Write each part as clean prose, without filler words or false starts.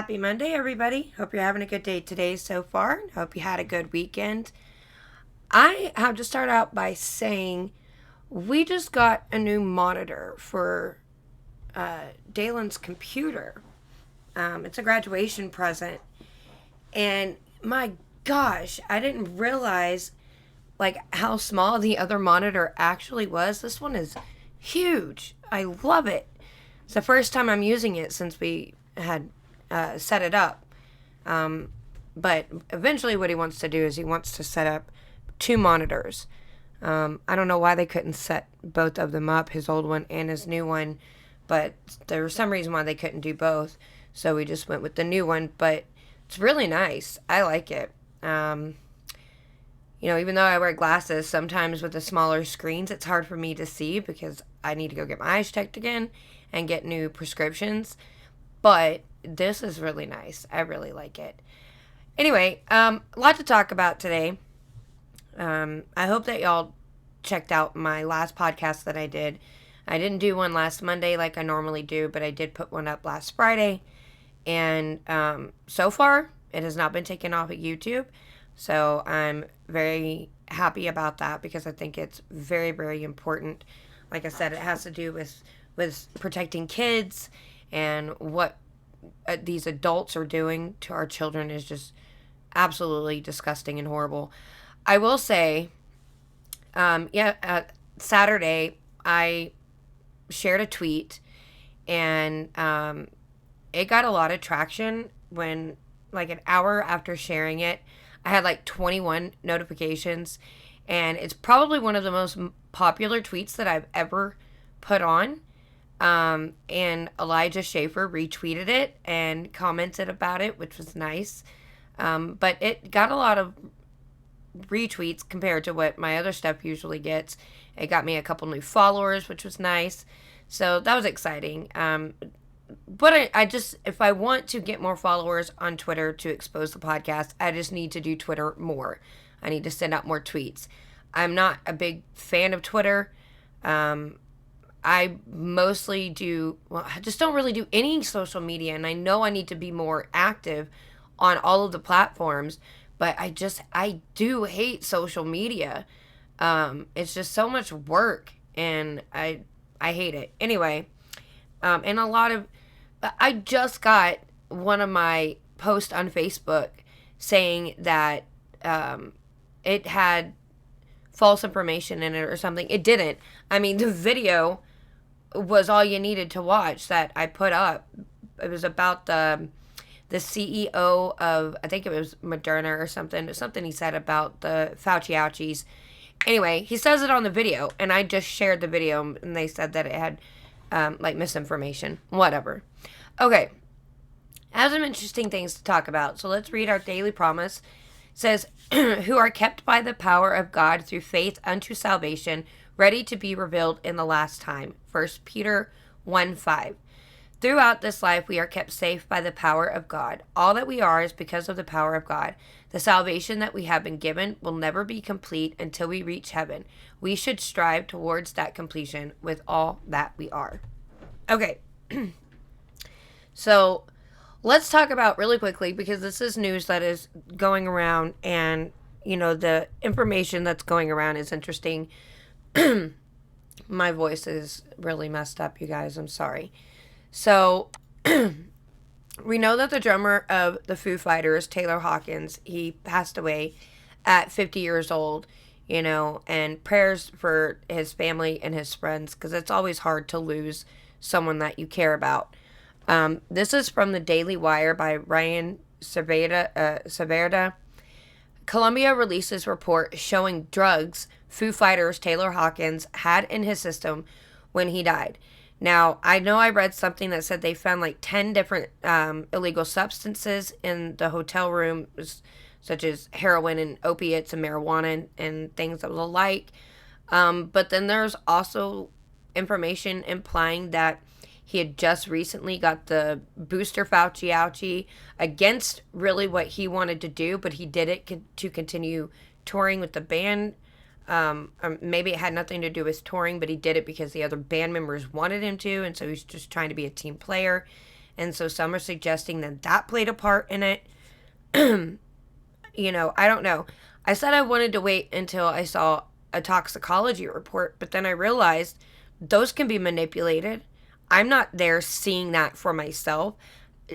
Happy Monday, everybody. Hope you're having a good day today so far. Hope you had a good weekend. I have to start out by saying we just got a new monitor for Dalen's computer. It's a graduation present. And my gosh, I didn't realize like how small the other monitor actually was. This one is huge. I love it. It's the first time I'm using it since we had set it up. But eventually what he wants to do is he wants to set up two monitors. I don't know why they couldn't set both of them up, his old one and his new one, but there was some reason why they couldn't do both. So we just went with the new one, but it's really nice. I like it. Even though I wear glasses, sometimes with the smaller screens, it's hard for me to see because I need to go get my eyes checked again and get new prescriptions. But this is really nice. I really like it. Anyway, a lot to talk about today. I hope that y'all checked out my last podcast that I did. I didn't do one last Monday like I normally do, but I did put one up last Friday. And so far, it has not been taken off of YouTube. So I'm very happy about that because I think it's very, very important. Like I said, it has to do with protecting kids, and what these adults are doing to our children is just absolutely disgusting and horrible. I will say, Saturday I shared a tweet, and it got a lot of traction when, like, an hour after sharing it, I had like 21 notifications, and it's probably one of the most popular tweets that I've ever put on. And Elijah Schaefer retweeted it and commented about it, which was nice. But it got a lot of retweets compared to what my other stuff usually gets. It got me a couple new followers, which was nice. So that was exciting. But I just, if I want to get more followers on Twitter to expose the podcast, I just need to do Twitter more. I need to send out more tweets. I'm not a big fan of Twitter. I mostly I just don't really do any social media, and I know I need to be more active on all of the platforms, but I do hate social media. It's just so much work, and I hate it. Anyway, and I just got one of my posts on Facebook saying that it had false information in it or something. It didn't. I mean, the video was all you needed to watch that I put up. It was about the CEO of, I think it was Moderna or something he said about the Fauci ouchies. Anyway, he says it on the video, and I just shared the video, and they said that it had misinformation. Whatever. Okay. I have some interesting things to talk about. So let's read our daily promise. It says, who are kept by the power of God through faith unto salvation, ready to be revealed in the last time. 1 Peter 1:5. Throughout this life, we are kept safe by the power of God. All that we are is because of the power of God. The salvation that we have been given will never be complete until we reach heaven. We should strive towards that completion with all that we are. Okay. So let's talk about really quickly, because this is news that is going around, and, the information that's going around is interesting. My voice is really messed up, you guys. I'm sorry. So, we know that the drummer of the Foo Fighters, Taylor Hawkins, he passed away at 50 years old, and prayers for his family and his friends, because it's always hard to lose someone that you care about. This is from the Daily Wire by Ryan Cervera. Colombia releases report showing drugs Foo Fighters Taylor Hawkins had in his system when he died. Now, I know I read something that said they found like 10 different illegal substances in the hotel room, such as heroin and opiates and marijuana and things of the like. But then there's also information implying that he had just recently got the booster Fauci ouchie against really what he wanted to do, but he did it to continue touring with the band. Maybe it had nothing to do with touring, but he did it because the other band members wanted him to, and so he's just trying to be a team player. And so some are suggesting that that played a part in it. I don't know. I said I wanted to wait until I saw a toxicology report, but then I realized those can be manipulated. I'm not there seeing that for myself.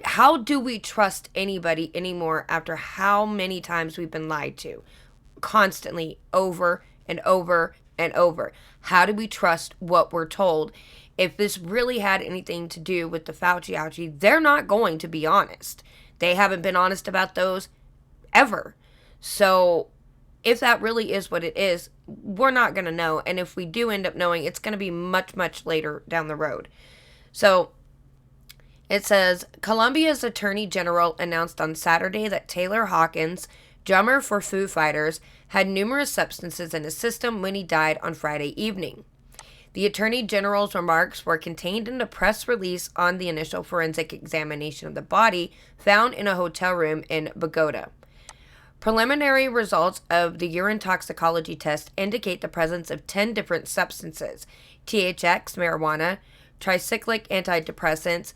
How do we trust anybody anymore after how many times we've been lied to? Constantly, over and over and over. How do we trust what we're told? If this really had anything to do with the Fauci ouchie, they're not going to be honest. They haven't been honest about those ever. So if that really is what it is, we're not going to know. And if we do end up knowing, it's going to be much, much later down the road. So it says, Colombia's Attorney General announced on Saturday that Taylor Hawkins, drummer for Foo Fighters, had numerous substances in his system when he died on Friday evening. The Attorney General's remarks were contained in a press release on the initial forensic examination of the body found in a hotel room in Bogota. Preliminary results of the urine toxicology test indicate the presence of 10 different substances: THX, marijuana, tricyclic antidepressants,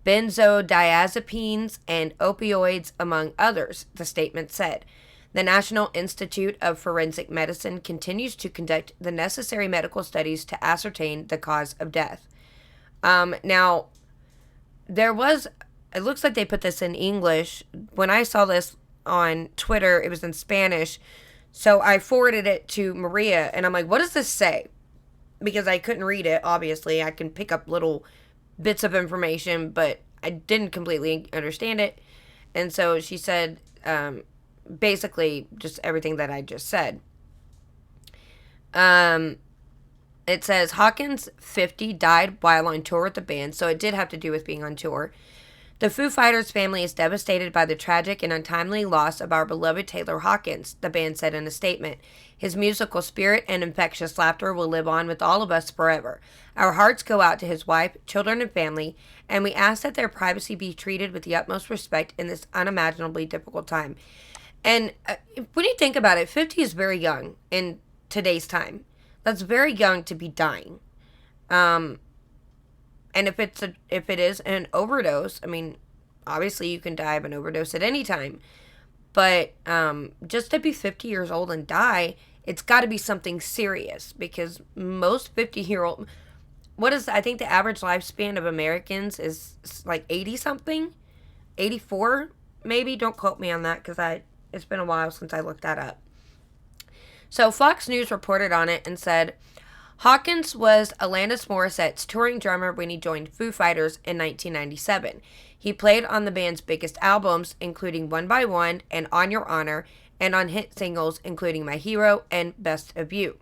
benzodiazepines, and opioids, among others, the statement said. The National Institute of Forensic Medicine continues to conduct the necessary medical studies to ascertain the cause of death. Now, it looks like they put this in English. When I saw this on Twitter, it was in Spanish. So I forwarded it to Maria, and I'm like, what does this say? Because I couldn't read it, obviously. I can pick up little bits of information, but I didn't completely understand it. And so she said, basically just everything that I just said. It says Hawkins, 50, died while on tour with the band, so it did have to do with being on tour. The Foo Fighters family is devastated by the tragic and untimely loss of our beloved Taylor Hawkins, the band said in a statement. His musical spirit and infectious laughter will live on with all of us forever. Our hearts go out to his wife, children, and family, and we ask that their privacy be treated with the utmost respect in this unimaginably difficult time. And when you think about it, 50 is very young in today's time. That's very young to be dying. And if it is an overdose, I mean, obviously you can die of an overdose at any time. But just to be 50 years old and die, it's got to be something serious, because most 50-year-old, I think the average lifespan of Americans is like 80 something, 84 maybe. Don't quote me on that, because it's been a while since I looked that up. So Fox News reported on it and said, Hawkins was Alanis Morissette's touring drummer when he joined Foo Fighters in 1997. He played on the band's biggest albums, including One by One and On Your Honor, and on hit singles including My Hero and Best of You.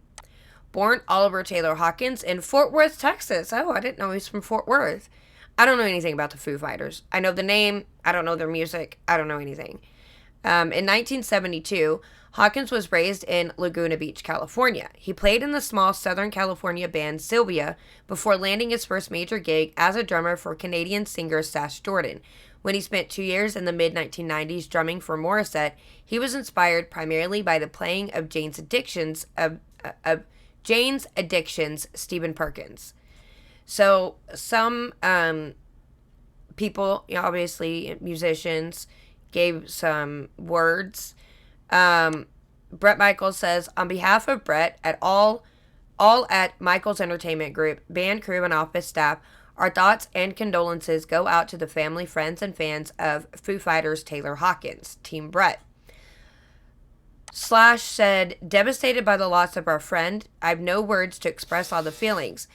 Born Oliver Taylor Hawkins in Fort Worth, Texas. Oh, I didn't know he's from Fort Worth. I don't know anything about the Foo Fighters. I know the name. I don't know their music. I don't know anything. In 1972, Hawkins was raised in Laguna Beach, California. He played in the small Southern California band Sylvia before landing his first major gig as a drummer for Canadian singer Sash Jordan. When he spent 2 years in the mid-1990s drumming for Morissette, he was inspired primarily by the playing of Jane's Addictions, Stephen Perkins. So some people, obviously musicians, gave some words. Brett Michaels says, on behalf of Brett all at Michaels Entertainment Group, band crew, and office staff, our thoughts and condolences go out to the family, friends, and fans of Foo Fighters Taylor Hawkins. Team Brett. Slash said, devastated by the loss of our friend. I have no words to express all the feelings.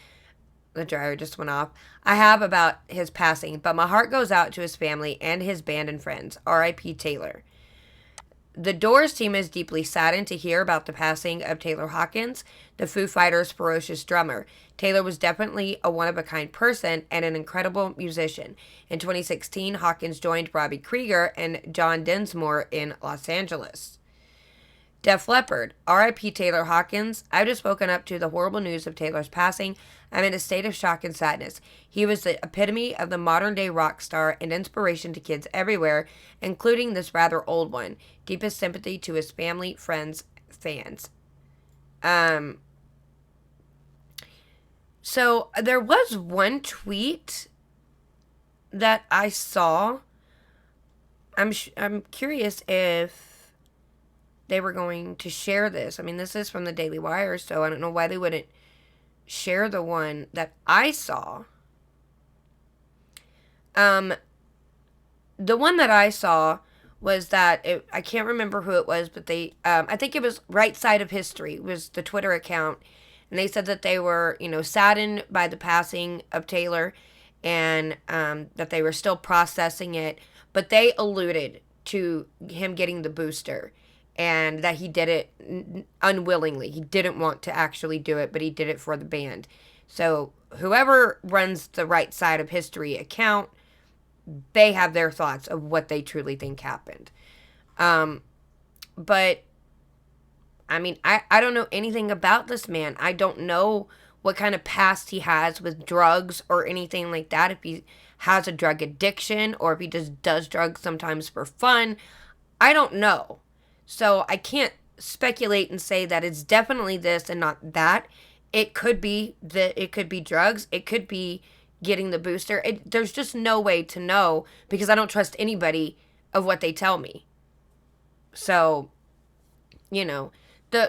The dryer just went off. I have about his passing, but my heart goes out to his family and his band and friends. R.I.P. Taylor. The Doors team is deeply saddened to hear about the passing of Taylor Hawkins, the Foo Fighters' ferocious drummer. Taylor was definitely a one-of-a-kind person and an incredible musician. In 2016, Hawkins joined Robbie Krieger and John Densmore in Los Angeles. Def Leppard, R.I.P. Taylor Hawkins. I've just woken up to the horrible news of Taylor's passing. I'm in a state of shock and sadness. He was the epitome of the modern-day rock star and inspiration to kids everywhere, including this rather old one. Deepest sympathy to his family, friends, fans. So there was one tweet that I saw, I'm curious if they were going to share this. I mean, this is from the Daily Wire, so I don't know why they wouldn't share the one that I saw. The one that I saw was that I can't remember who it was, but they I think it was Right Side of History was the Twitter account, and they said that they were saddened by the passing of Taylor, and that they were still processing it, but they alluded to him getting the booster, and that he did it unwillingly. He didn't want to actually do it, but he did it for the band. So whoever runs the Right Side of History account, they have their thoughts of what they truly think happened. But, I mean, I don't know anything about this man. I don't know what kind of past he has with drugs or anything like that. If he has a drug addiction or if he just does drugs sometimes for fun. I don't know. So I can't speculate and say that it's definitely this and not that. It could be drugs. It could be getting the booster. There's just no way to know because I don't trust anybody of what they tell me. So, the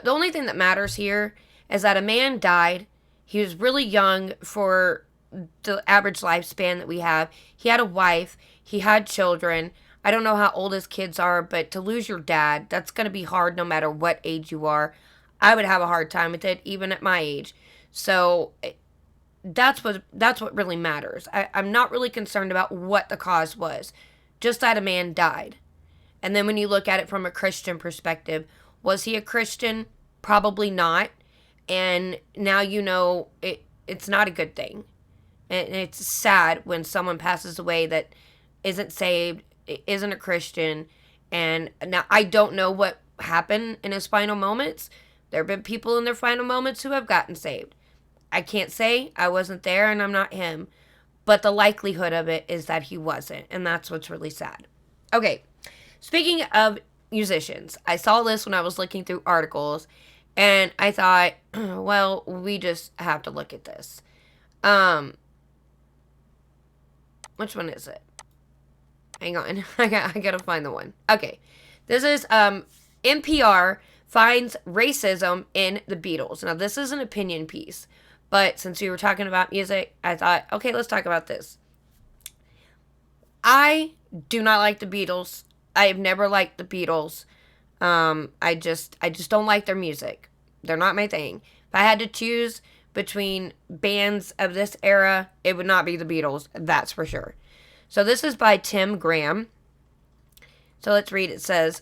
only thing that matters here is that a man died. He was really young for the average lifespan that we have. He had a wife. He had children. I don't know how old his kids are, but to lose your dad, that's going to be hard no matter what age you are. I would have a hard time with it, even at my age. So that's what really matters. I'm not really concerned about what the cause was, just that a man died. And then when you look at it from a Christian perspective, was he a Christian? Probably not. And now it's not a good thing. And it's sad when someone passes away that isn't saved, isn't a Christian. And now I don't know what happened in his final moments. There have been people in their final moments who have gotten saved. I can't say I wasn't there and I'm not him, but the likelihood of it is that he wasn't, and that's what's really sad. Okay, speaking of musicians, I saw this when I was looking through articles, and I thought, well, we just have to look at this. Which one is it? Hang on, I gotta find the one. Okay, this is NPR finds racism in the Beatles. Now, this is an opinion piece. But since we were talking about music, I thought, okay, let's talk about this. I do not like the Beatles. I have never liked the Beatles. I just don't like their music. They're not my thing. If I had to choose between bands of this era, it would not be the Beatles. That's for sure. So this is by Tim Graham. So let's read. It says,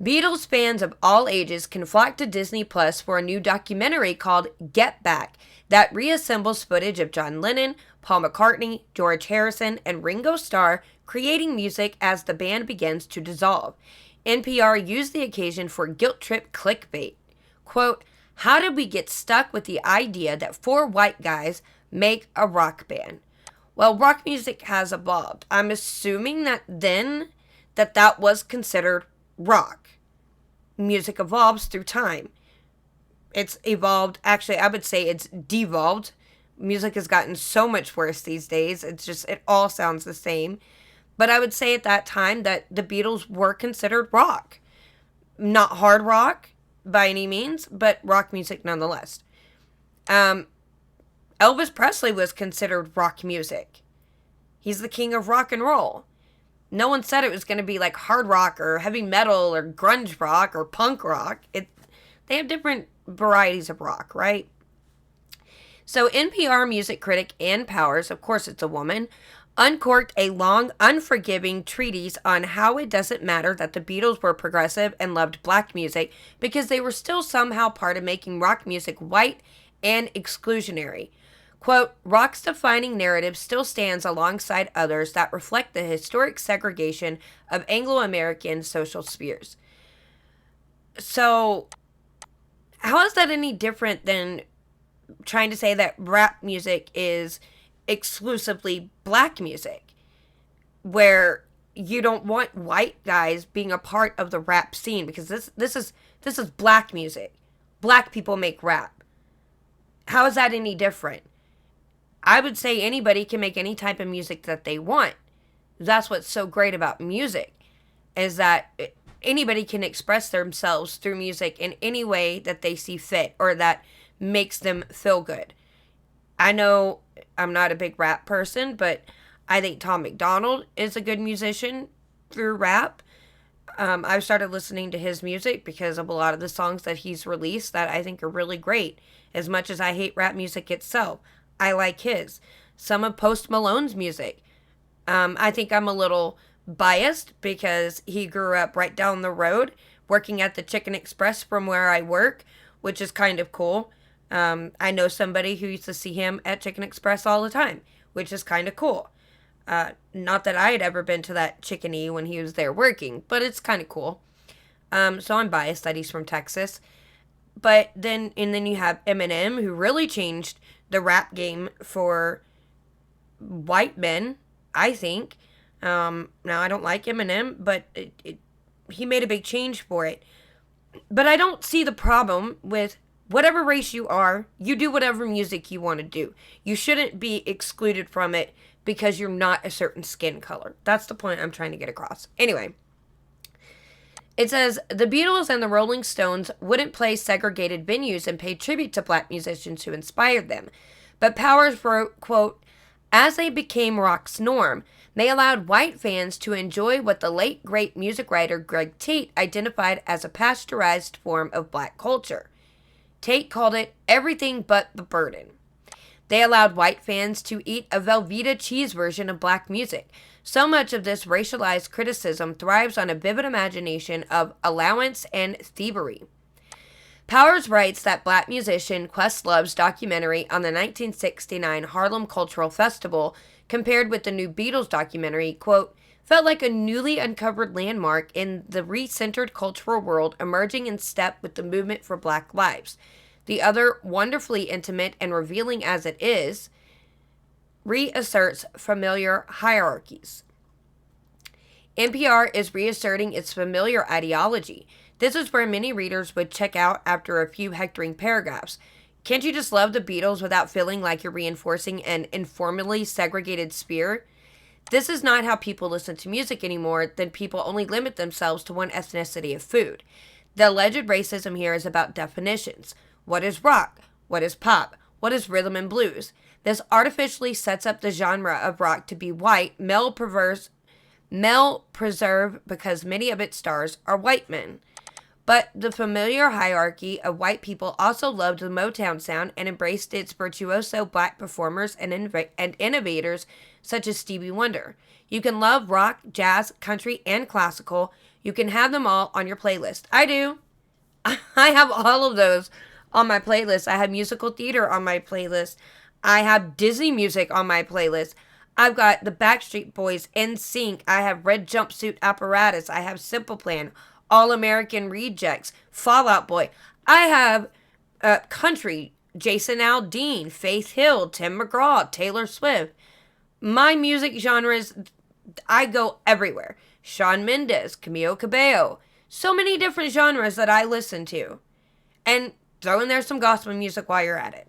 Beatles fans of all ages can flock to Disney Plus for a new documentary called Get Back that reassembles footage of John Lennon, Paul McCartney, George Harrison, and Ringo Starr creating music as the band begins to dissolve. NPR used the occasion for guilt trip clickbait. Quote, how did we get stuck with the idea that 4 white guys make a rock band? Well, rock music has evolved. I'm assuming that then that was considered rock. Music evolves through time. It's evolved. Actually, I would say it's devolved. Music has gotten so much worse these days. It all sounds the same. But I would say at that time that the Beatles were considered rock. Not hard rock by any means, but rock music nonetheless. Elvis Presley was considered rock music. He's the king of rock and roll. No one said it was going to be like hard rock or heavy metal or grunge rock or punk rock. They have different varieties of rock, right? So NPR music critic Ann Powers, of course it's a woman, uncorked a long, unforgiving treatise on how it doesn't matter that the Beatles were progressive and loved black music because they were still somehow part of making rock music white and exclusionary. Quote, rock's defining narrative still stands alongside others that reflect the historic segregation of Anglo-American social spheres. So, how is that any different than trying to say that rap music is exclusively black music, where you don't want white guys being a part of the rap scene because this is black music. Black people make rap. How is that any different? I would say anybody can make any type of music that they want. That's what's so great about music, is that anybody can express themselves through music in any way that they see fit or that makes them feel good. I know I'm not a big rap person, but I think Tom McDonald is a good musician through rap. I've started listening to his music because of a lot of the songs that he's released that I think are really great. As much as I hate rap music itself, I like his. Some of Post Malone's music. I think I'm a little biased because he grew up right down the road working at the Chicken Express from where I work, which is kind of cool. I know somebody who used to see him at Chicken Express all the time, which is kind of cool. Not that I had ever been to that chickeny when he was there working, but it's kind of cool. So I'm biased that he's from Texas. But then you have Eminem, who really changed the rap game for white men, I think. Now, I don't like Eminem, but he made a big change for it. But I don't see the problem with whatever race you are, you do whatever music you want to do. You shouldn't be excluded from it because you're not a certain skin color. That's the point I'm trying to get across. Anyway, it says, the Beatles and the Rolling Stones wouldn't play segregated venues and pay tribute to black musicians who inspired them. But Powers wrote, quote, as they became rock's norm, they allowed white fans to enjoy what the late great music writer Greg Tate identified as a pasteurized form of black culture. Tate called it everything but the burden. They allowed white fans to eat a Velveeta cheese version of black music. So much of this racialized criticism thrives on a vivid imagination of allowance and thievery. Powers writes that black musician Questlove's documentary on the 1969 Harlem Cultural Festival, compared with the new Beatles documentary, quote, felt like a newly uncovered landmark in the re-centered cultural world emerging in step with the movement for black lives. The other, wonderfully intimate and revealing as it is, reasserts familiar hierarchies. NPR is reasserting its familiar ideology. This is where many readers would check out after a few hectoring paragraphs. Can't you just love the Beatles without feeling like you're reinforcing an informally segregated sphere? This is not how people listen to music anymore. Then people only limit themselves to one ethnicity of food. The alleged racism here is about definitions. What is rock? What is pop? What is rhythm and blues? This artificially sets up the genre of rock to be white, male preserved because many of its stars are white men. But the familiar hierarchy of white people also loved the Motown sound and embraced its virtuoso black performers and innovators such as Stevie Wonder. You can love rock, jazz, country, and classical. You can have them all on your playlist. I do. I have all of those on my playlist. I have musical theater on my playlist. I have Disney music on my playlist. I've got the Backstreet Boys, NSYNC. I have Red Jumpsuit Apparatus. I have Simple Plan, All American Rejects, Fall Out Boy. I have country, Jason Aldean, Faith Hill, Tim McGraw, Taylor Swift. My music genres, I go everywhere. Shawn Mendes, Camilo Cabello. So many different genres that I listen to. And throw in there some gospel music while you're at it.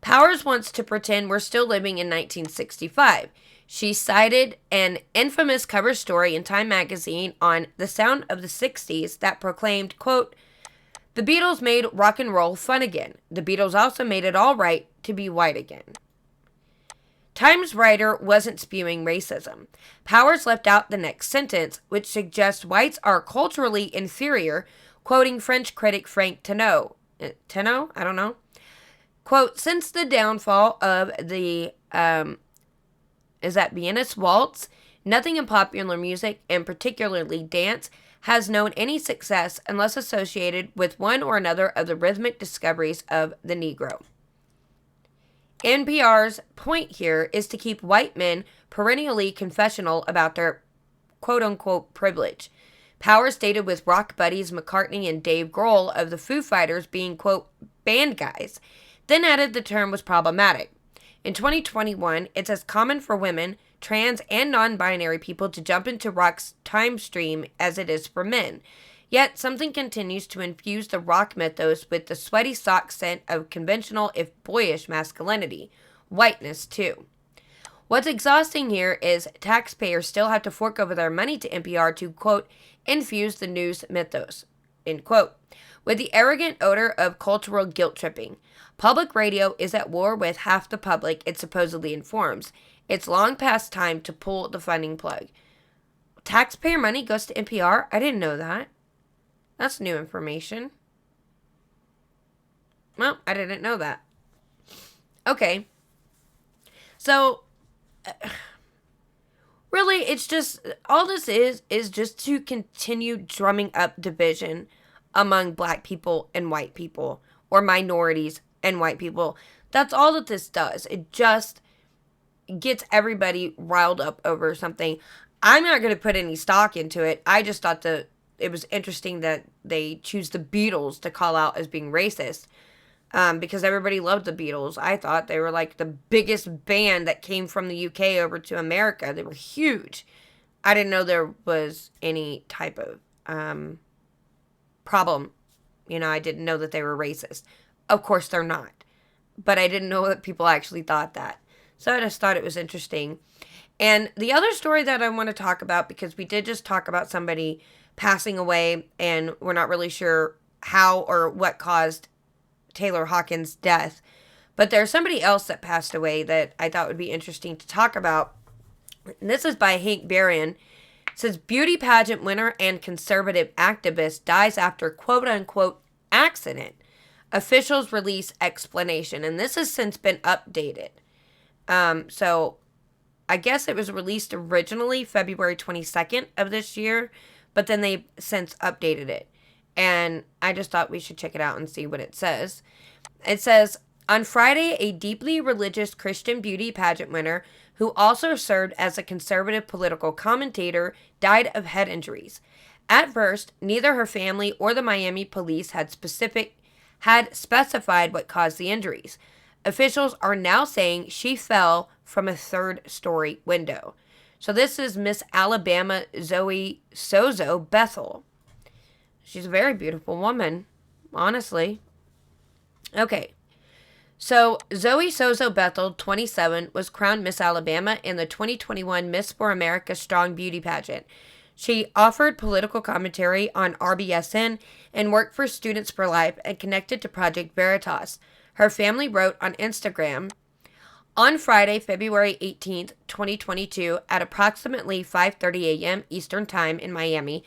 Powers wants to pretend we're still living in 1965. She cited an infamous cover story in Time magazine on the sound of the 60s that proclaimed, quote, the Beatles made rock and roll fun again. The Beatles also made it all right to be white again. Time's writer wasn't spewing racism. Powers left out the next sentence, which suggests whites are culturally inferior, quoting French critic Frank Tenot. Tenot? I don't know. Quote, since the downfall of the, Viennese Waltz, nothing in popular music, and particularly dance, has known any success unless associated with one or another of the rhythmic discoveries of the Negro. NPR's point here is to keep white men perennially confessional about their quote-unquote privilege. Powers stated with rock buddies McCartney and Dave Grohl of the Foo Fighters being, quote, band guys, then added the term was problematic. In 2021, it's as common for women, trans, and non-binary people to jump into rock's time stream as it is for men. Yet something continues to infuse the rock mythos with the sweaty sock scent of conventional, if boyish, masculinity. Whiteness, too. What's exhausting here is taxpayers still have to fork over their money to NPR to, quote, infuse the news mythos, end quote, with the arrogant odor of cultural guilt tripping. Public radio is at war with half the public it supposedly informs. It's long past time to pull the funding plug. Taxpayer money goes to NPR? I didn't know that. That's new information. Well, I didn't know that. Okay. So, really, it's just, all this is just to continue drumming up division among black people and white people, or minorities and white people. That's all that this does. It just gets everybody riled up over something. I'm not going to put any stock into it. I just thought that it was interesting that they choose the Beatles to call out as being racist. Because everybody loved the Beatles. I thought they were like the biggest band that came from the UK over to America. They were huge. I didn't know there was any type of problem. You know, I didn't know that they were racist. Of course they're not. But I didn't know that people actually thought that. So I just thought it was interesting. And the other story that I want to talk about, because we did just talk about somebody passing away, and we're not really sure how or what caused Taylor Hawkins' death. But there's somebody else that passed away that I thought would be interesting to talk about. And this is by Hank Barron. It says, beauty pageant winner and conservative activist dies after quote-unquote accident. Officials release explanation. And this has since been updated. So I guess it was released originally February 22nd of this year, but then they've since updated it. And I just thought we should check it out and see what it says. It says, on Friday, a deeply religious Christian beauty pageant winner who also served as a conservative political commentator died of head injuries. At first, neither her family or the Miami police had specified what caused the injuries. Officials are now saying she fell from a third-story window. So this is Miss Alabama Zoe Sozo Bethel. She's a very beautiful woman, honestly. Okay. So, Zoe Sozo Bethel, 27, was crowned Miss Alabama in the 2021 Miss for America Strong Beauty Pageant. She offered political commentary on RBSN and worked for Students for Life and connected to Project Veritas. Her family wrote on Instagram, on Friday, February 18th, 2022, at approximately 5:30 a.m. Eastern Time in Miami,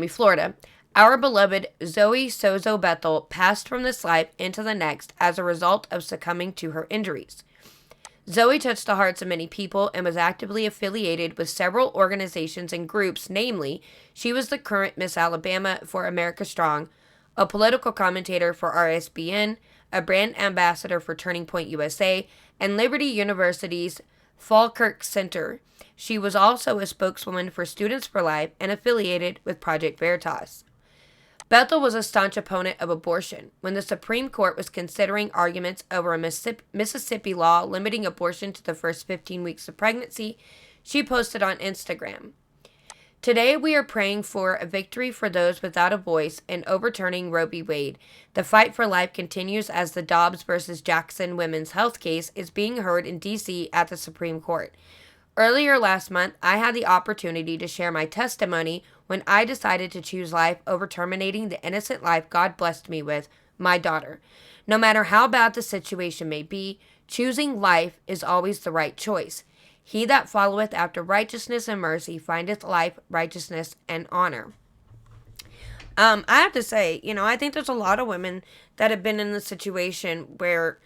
Florida, our beloved Zoe Sozo Bethel passed from this life into the next as a result of succumbing to her injuries. Zoe touched the hearts of many people and was actively affiliated with several organizations and groups, namely, she was the current Miss Alabama for America Strong, a political commentator for RSBN, a brand ambassador for Turning Point USA, and Liberty University's Falkirk Center. She was also a spokeswoman for Students for Life and affiliated with Project Veritas. Bethel was a staunch opponent of abortion. When the Supreme Court was considering arguments over a Mississippi law limiting abortion to the first 15 weeks of pregnancy, she posted on Instagram, today we are praying for a victory for those without a voice in overturning Roe v. Wade. The fight for life continues as the Dobbs versus Jackson women's health case is being heard in D.C. at the Supreme Court. Earlier last month, I had the opportunity to share my testimony when I decided to choose life over terminating the innocent life God blessed me with, my daughter. No matter how bad the situation may be, choosing life is always the right choice. He that followeth after righteousness and mercy findeth life, righteousness, and honor. I have to say, I think there's a lot of women that have been in the situation where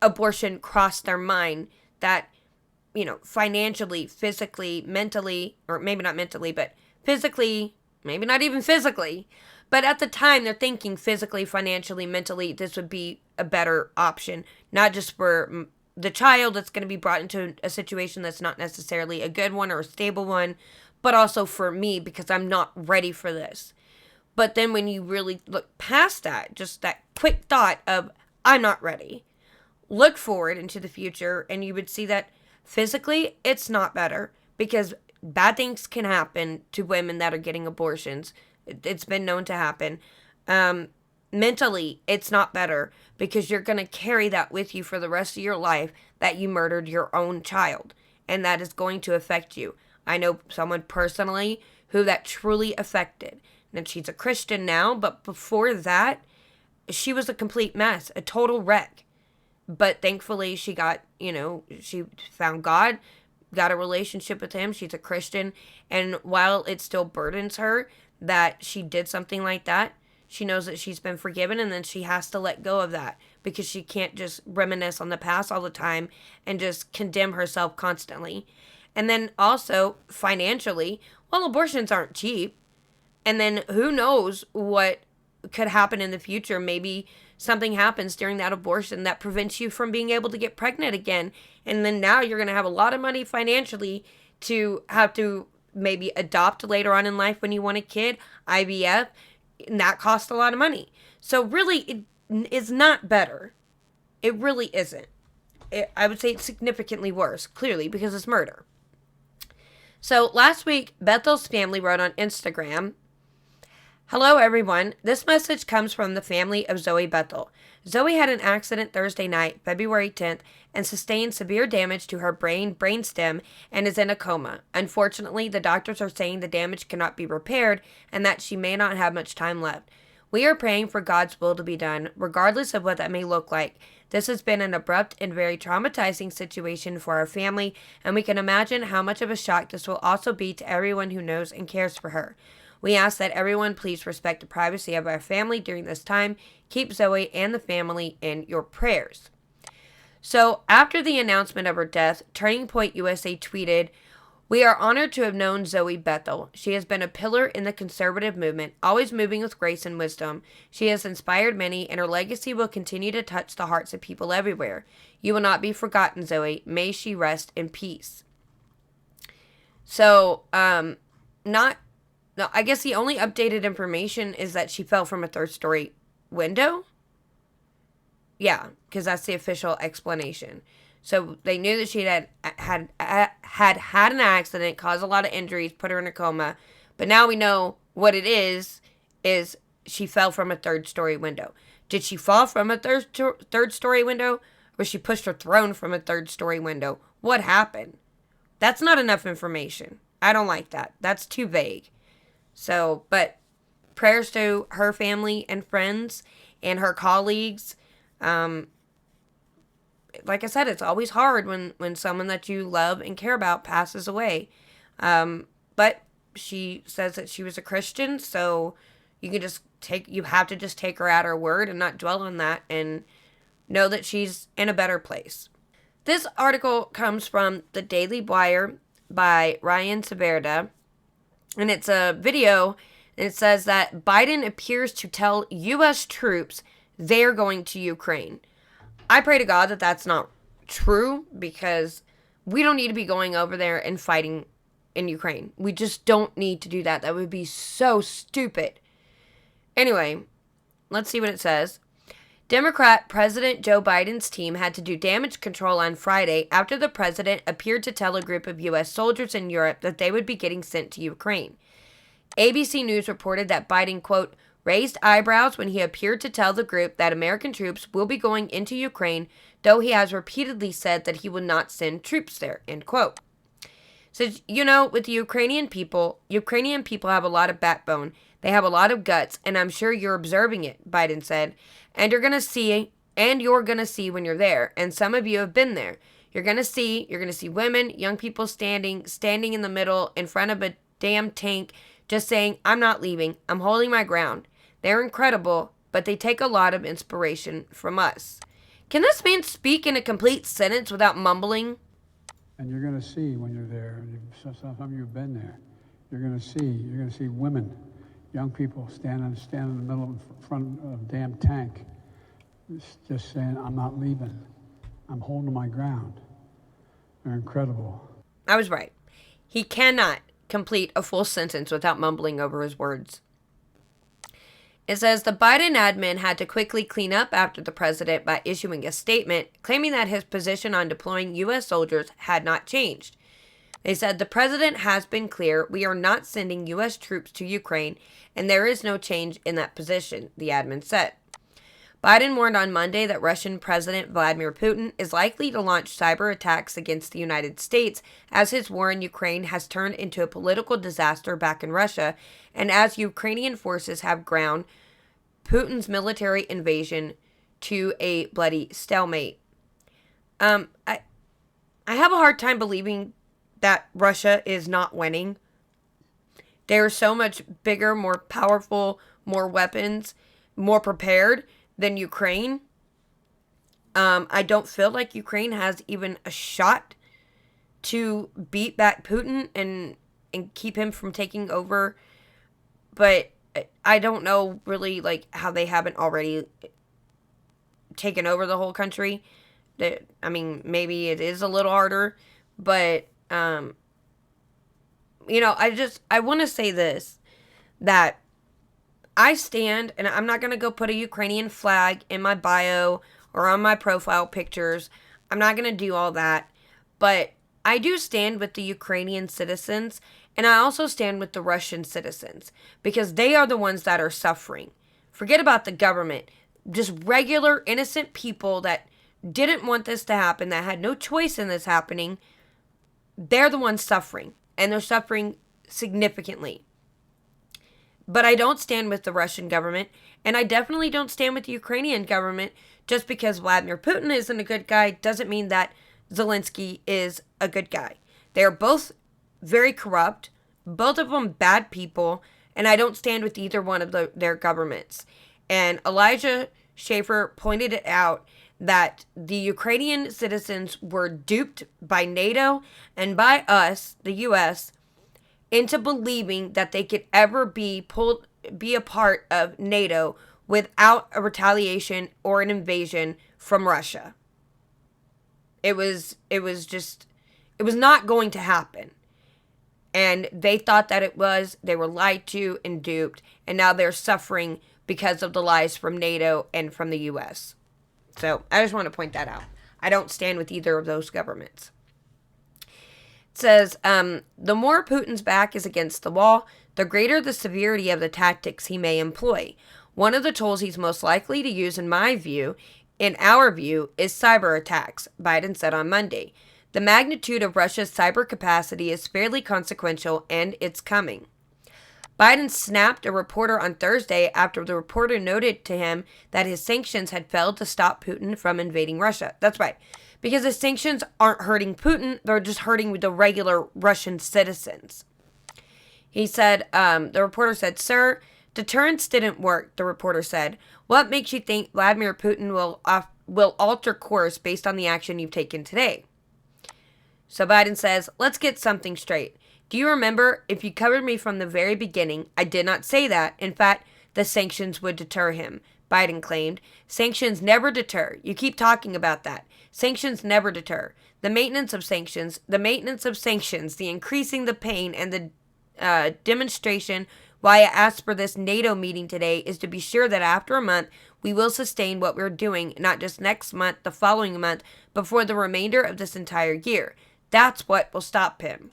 abortion crossed their mind that, financially, physically, mentally, or maybe not mentally, but physically, maybe not even physically, but at the time they're thinking physically, financially, mentally, this would be a better option, not just for the child that's going to be brought into a situation that's not necessarily a good one or a stable one, but also for me because I'm not ready for this. But then when you really look past that, just that quick thought of, I'm not ready, look forward into the future and you would see that physically, it's not better because bad things can happen to women that are getting abortions. It's been known to happen. Mentally, it's not better because you're going to carry that with you for the rest of your life, that you murdered your own child. And that is going to affect you. I know someone personally who that truly affected. And she's a Christian now, but before that, she was a complete mess, a total wreck. But thankfully, she got, she found God, got a relationship with him. She's a Christian. And while it still burdens her that she did something like that, she knows that she's been forgiven, and then she has to let go of that because she can't just reminisce on the past all the time and just condemn herself constantly. And then also financially, well, abortions aren't cheap. And then who knows what could happen in the future. Maybe something happens during that abortion that prevents you from being able to get pregnant again. And then now you're going to have a lot of money financially to have to maybe adopt later on in life when you want a kid, IVF, and that costs a lot of money. So really, it is not better. It really isn't. I would say it's significantly worse, clearly, because it's murder. So last week, Bethel's family wrote on Instagram, "Hello, everyone. This message comes from the family of Zoe Bethel. Zoe had an accident Thursday night, February 10th, and sustained severe damage to her brainstem, and is in a coma. Unfortunately, the doctors are saying the damage cannot be repaired and that she may not have much time left. We are praying for God's will to be done, regardless of what that may look like. This has been an abrupt and very traumatizing situation for our family, and we can imagine how much of a shock this will also be to everyone who knows and cares for her. We ask that everyone please respect the privacy of our family during this time. Keep Zoe and the family in your prayers." So after the announcement of her death, Turning Point USA tweeted, "We are honored to have known Zoe Bethel. She has been a pillar in the conservative movement, always moving with grace and wisdom. She has inspired many, and her legacy will continue to touch the hearts of people everywhere. You will not be forgotten, Zoe. May she rest in peace." So, I guess the only updated information is that she fell from a third-story window. Yeah, because that's the official explanation. So they knew that she had an accident, caused a lot of injuries, put her in a coma. But now we know what it is she fell from a third-story window. Did she fall from a third-story window? Or she pushed her throne from a third-story window? What happened? That's not enough information. I don't like that. That's too vague. So, but prayers to her family and friends and her colleagues. Like I said, it's always hard when someone that you love and care about passes away. But she says that she was a Christian, so you have to just take her at her word and not dwell on that and know that she's in a better place. This article comes from the Daily Wire by Ryan Severda. And it's a video, and it says that Biden appears to tell U.S. troops they're going to Ukraine. I pray to God that that's not true, because we don't need to be going over there and fighting in Ukraine. We just don't need to do that. That would be so stupid. Anyway, let's see what it says. Democrat President Joe Biden's team had to do damage control on Friday after the president appeared to tell a group of U.S. soldiers in Europe that they would be getting sent to Ukraine. ABC News reported that Biden, quote, raised eyebrows when he appeared to tell the group that American troops will be going into Ukraine, though he has repeatedly said that he will not send troops there, end quote. So, with the Ukrainian people have a lot of backbone. They have a lot of guts, and I'm sure you're observing it, Biden said. And you're going to see when you're there. And some of you have been there. You're going to see women, young people standing in the middle in front of a damn tank, just saying, I'm not leaving. I'm holding my ground. They're incredible, but they take a lot of inspiration from us. Can this man speak in a complete sentence without mumbling? And you're going to see when you're there, some of you have been there, you're going to see women, young people stand in the middle in front of a damn tank, just saying, I'm not leaving. I'm holding my ground. They're incredible. I was right. He cannot complete a full sentence without mumbling over his words. It says the Biden admin had to quickly clean up after the president by issuing a statement claiming that his position on deploying U.S. soldiers had not changed. They said the president has been clear, we are not sending U.S. troops to Ukraine, and there is no change in that position, the admin said. Biden warned on Monday that Russian President Vladimir Putin is likely to launch cyber attacks against the United States as his war in Ukraine has turned into a political disaster back in Russia, and as Ukrainian forces have ground Putin's military invasion to a bloody stalemate. I have a hard time believing that Russia is not winning. They're so much bigger, more powerful, more weapons, more prepared than Ukraine. I don't feel like Ukraine has even a shot to beat back Putin and keep him from taking over. But I don't know really like how they haven't already taken over the whole country. I mean, maybe it is a little harder, but I want to say this, that I stand, and I'm not going to go put a Ukrainian flag in my bio or on my profile pictures. I'm not going to do all that. But I do stand with the Ukrainian citizens, and I also stand with the Russian citizens, because they are the ones that are suffering. Forget about the government. Just regular, innocent people that didn't want this to happen, that had no choice in this happening. They're the ones suffering, and they're suffering significantly. But I don't stand with the Russian government, and I definitely don't stand with the Ukrainian government. Just because Vladimir Putin isn't a good guy doesn't mean that Zelensky is a good guy. They are both very corrupt, both of them bad people, and I don't stand with either one of their governments. And Elijah Schaffer pointed it out that the Ukrainian citizens were duped by NATO and by us, the U.S., into believing that they could ever be a part of NATO without a retaliation or an invasion from Russia. It was not going to happen. And they thought that it was. They were lied to and duped, and now they're suffering because of the lies from NATO and from the U.S. So I just want to point that out. I don't stand with either of those governments. It says, the more Putin's back is against the wall, the greater the severity of the tactics he may employ. One of the tools he's most likely to use, in our view, is cyber attacks, Biden said on Monday. The magnitude of Russia's cyber capacity is fairly consequential, and it's coming. Biden snapped a reporter on Thursday after the reporter noted to him that his sanctions had failed to stop Putin from invading Russia. That's right. Because the sanctions aren't hurting Putin, they're just hurting the regular Russian citizens. He said, the reporter said, "Sir, deterrence didn't work," the reporter said. "What makes you think Vladimir Putin will alter course based on the action you've taken today?" So Biden says, "Let's get something straight. Do you remember, if you covered me from the very beginning, I did not say that. In fact, the sanctions would deter him," Biden claimed. "Sanctions never deter. You keep talking about that. Sanctions never deter. The maintenance of sanctions, the increasing the pain, and the demonstration why I asked for this NATO meeting today is to be sure that after a month, we will sustain what we're doing, not just next month, the following month, but for the remainder of this entire year. That's what will stop him."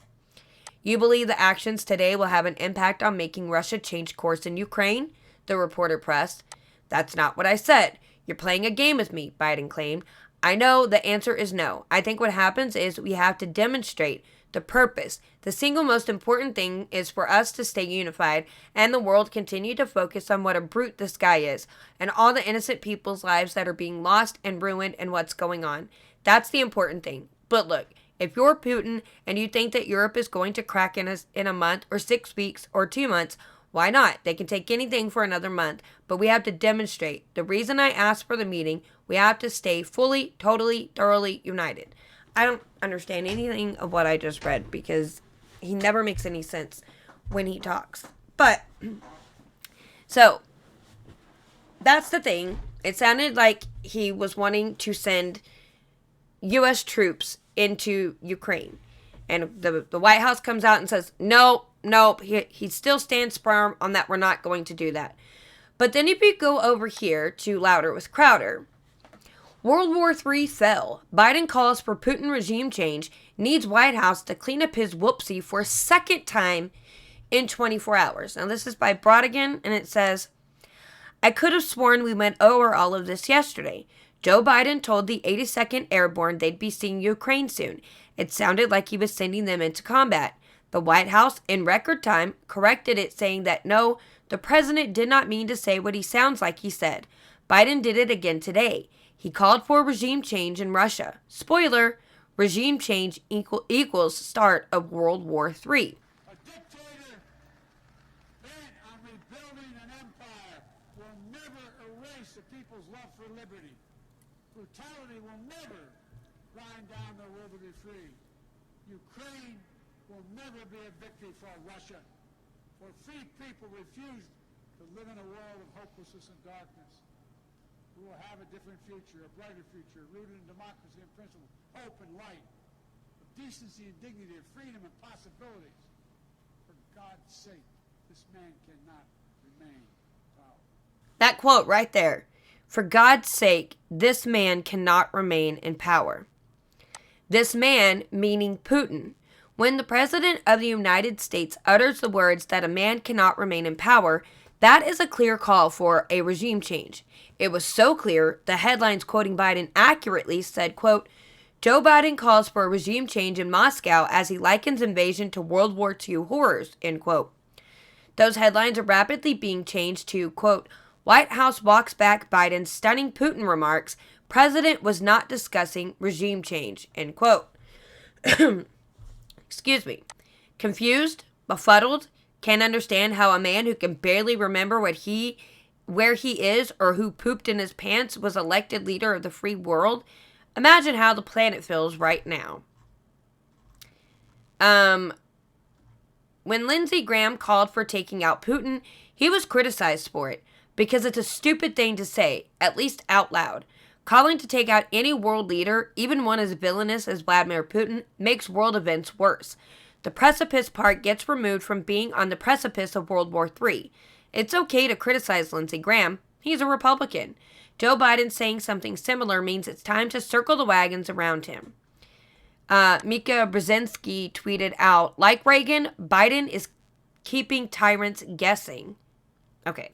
"You believe the actions today will have an impact on making Russia change course in Ukraine?" the reporter pressed. "That's not what I said. You're playing a game with me," Biden claimed. "I know the answer is no. I think what happens is we have to demonstrate the purpose. The single most important thing is for us to stay unified and the world continue to focus on what a brute this guy is and all the innocent people's lives that are being lost and ruined and what's going on. That's the important thing. But look, if you're Putin and you think that Europe is going to crack in a month or 6 weeks or 2 months, why not? They can take anything for another month, but we have to demonstrate. The reason I asked for the meeting, we have to stay fully, totally, thoroughly united." I don't understand anything of what I just read because he never makes any sense when he talks. But, so, that's the thing. It sounded like he was wanting to send U.S. troops into Ukraine. And the White House comes out and says, no, he still stands firm on that. We're not going to do that. But then if you go over here to Louder with Crowder, World War III fell. Biden calls for Putin regime change, needs White House to clean up his whoopsie for a second time in 24 hours. Now, this is by Brodigan, and it says, I could have sworn we went over all of this yesterday. Joe Biden told the 82nd Airborne they'd be seeing Ukraine soon. It sounded like he was sending them into combat. The White House, in record time, corrected it, saying that no, the president did not mean to say what he sounds like he said. Biden did it again today. He called for regime change in Russia. Spoiler, regime change equals start of World War III. A dictator bent on rebuilding an empire will never erase the people's love for liberty. Brutality will never grind down their will to be free. Ukraine will never be a victory for Russia. For free people refuse to live in a world of hopelessness and darkness. We will have a different future, a brighter future, rooted in democracy and principle, hope and light, of decency and dignity, of freedom and possibilities. For God's sake, this man cannot remain in power. That quote right there. For God's sake, this man cannot remain in power. This man, meaning Putin. When the President of the United States utters the words that a man cannot remain in power, that is a clear call for a regime change. It was so clear, the headlines quoting Biden accurately said, quote, Joe Biden calls for a regime change in Moscow as he likens invasion to World War II horrors, end quote. Those headlines are rapidly being changed to, quote, White House walks back Biden's stunning Putin remarks. President was not discussing regime change, end quote. Excuse me. Confused? Befuddled? Can't understand how a man who can barely remember where he is or who pooped in his pants was elected leader of the free world? Imagine how the planet feels right now. When Lindsey Graham called for taking out Putin, he was criticized for it because it's a stupid thing to say, at least out loud. Calling to take out any world leader, even one as villainous as Vladimir Putin, makes world events worse. The precipice part gets removed from being on the precipice of World War III. It's okay to criticize Lindsey Graham. He's a Republican. Joe Biden saying something similar means it's time to circle the wagons around him. Mika Brzezinski tweeted out, like Reagan, Biden is keeping tyrants guessing. Okay.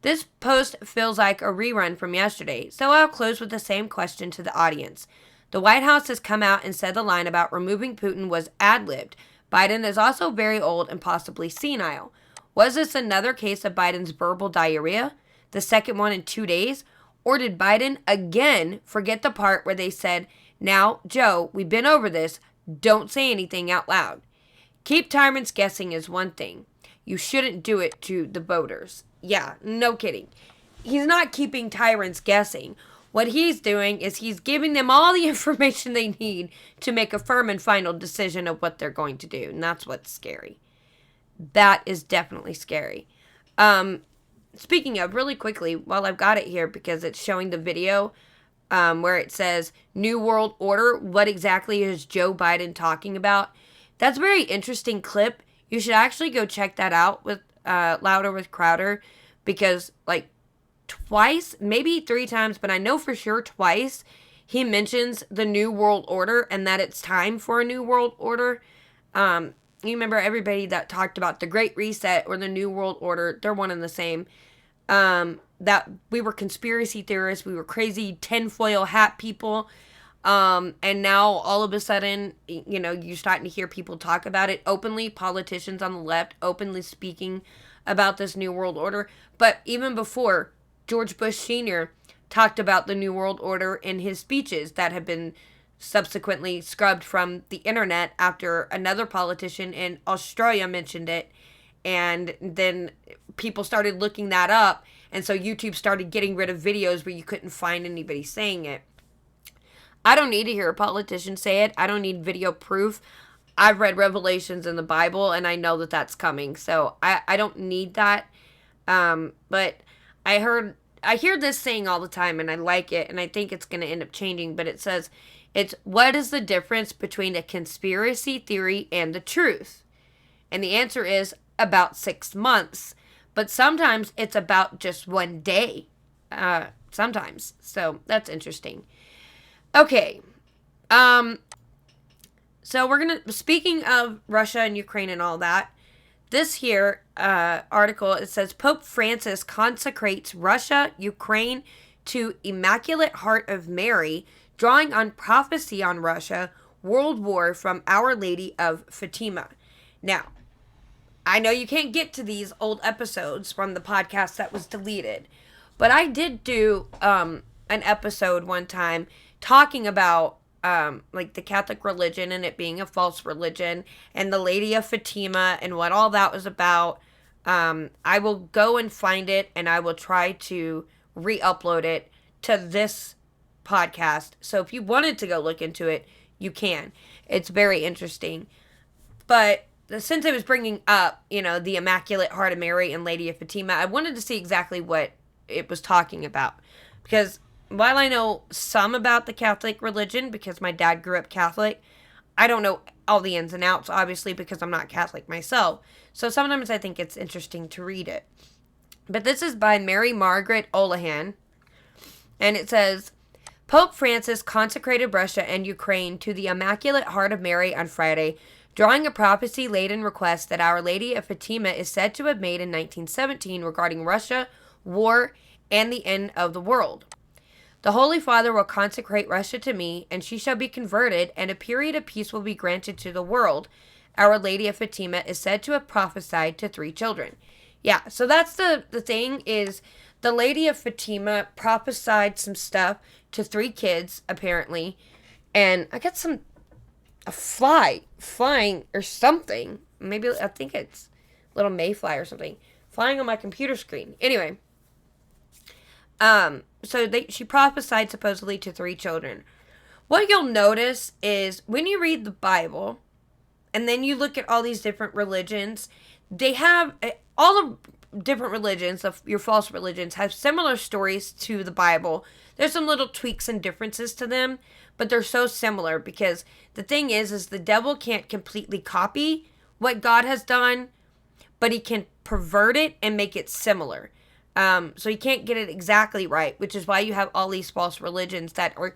This post feels like a rerun from yesterday, so I'll close with the same question to the audience. The White House has come out and said the line about removing Putin was ad-libbed. Biden is also very old and possibly senile. Was this another case of Biden's verbal diarrhea? The second one in 2 days? Or did Biden again forget the part where they said, now, Joe, we've been over this, don't say anything out loud. Keep tyrants guessing is one thing. You shouldn't do it to the voters. Yeah, no kidding. He's not keeping tyrants guessing. What he's doing is he's giving them all the information they need to make a firm and final decision of what they're going to do. And that's what's scary. That is definitely scary. Speaking of, really quickly, while I've got it here, because it's showing the video where it says, New World Order, what exactly is Joe Biden talking about? That's a very interesting clip. You should actually go check that out with Louder with Crowder, because like twice, maybe 3 times, but I know for sure twice, he mentions the New World Order and that it's time for a New World Order. You remember everybody that talked about the Great Reset or the New World Order, they're one and the same. That we were conspiracy theorists, we were crazy tinfoil hat people. And now all of a sudden, you know, you're starting to hear people talk about it openly, politicians on the left openly speaking about this New World Order. But even before, George Bush Sr. talked about the New World Order in his speeches that have been subsequently scrubbed from the internet after another politician in Australia mentioned it. And then people started looking that up. And so YouTube started getting rid of videos where you couldn't find anybody saying it. I don't need to hear a politician say it. I don't need video proof. I've read Revelations in the Bible, and I know that that's coming. So I don't need that. But I hear this saying all the time, and I like it, and I think it's going to end up changing. But it says, what is the difference between a conspiracy theory and the truth? And the answer is about 6 months. But sometimes it's about just 1 day. sometimes. So that's interesting. Okay. Um, so we're going to, speaking of Russia and Ukraine and all that, this here article, it says Pope Francis consecrates Russia, Ukraine to Immaculate Heart of Mary, drawing on prophecy on Russia, World War from Our Lady of Fatima. Now, I know you can't get to these old episodes from the podcast that was deleted, but I did do an episode one time talking about like the Catholic religion and it being a false religion and the Lady of Fatima and what all that was about. I will go and find it and I will try to re-upload it to this podcast. So if you wanted to go look into it, you can. It's very interesting. But since I was bringing up, the Immaculate Heart of Mary and Lady of Fatima, I wanted to see exactly what it was talking about. Because while I know some about the Catholic religion, because my dad grew up Catholic, I don't know all the ins and outs, obviously, because I'm not Catholic myself. So sometimes I think it's interesting to read it. But this is by Mary Margaret Olahan. And it says, Pope Francis consecrated Russia and Ukraine to the Immaculate Heart of Mary on Friday, drawing a prophecy-laden request that Our Lady of Fatima is said to have made in 1917 regarding Russia, war, and the end of the world. The Holy Father will consecrate Russia to me, and she shall be converted, and a period of peace will be granted to the world. Our Lady of Fatima is said to have prophesied to 3 children. Yeah, so that's the thing is the Lady of Fatima prophesied some stuff to 3 kids, apparently, and I got a fly flying or something. Maybe, I think it's little mayfly or something flying on my computer screen. Anyway, she prophesied supposedly to 3 children. What you'll notice is when you read the Bible and then you look at all these different religions, they have all the different religions, your false religions, have similar stories to the Bible. There's some little tweaks and differences to them, but they're so similar because the thing is the devil can't completely copy what God has done, but he can pervert it and make it similar. So you can't get it exactly right, which is why you have all these false religions that are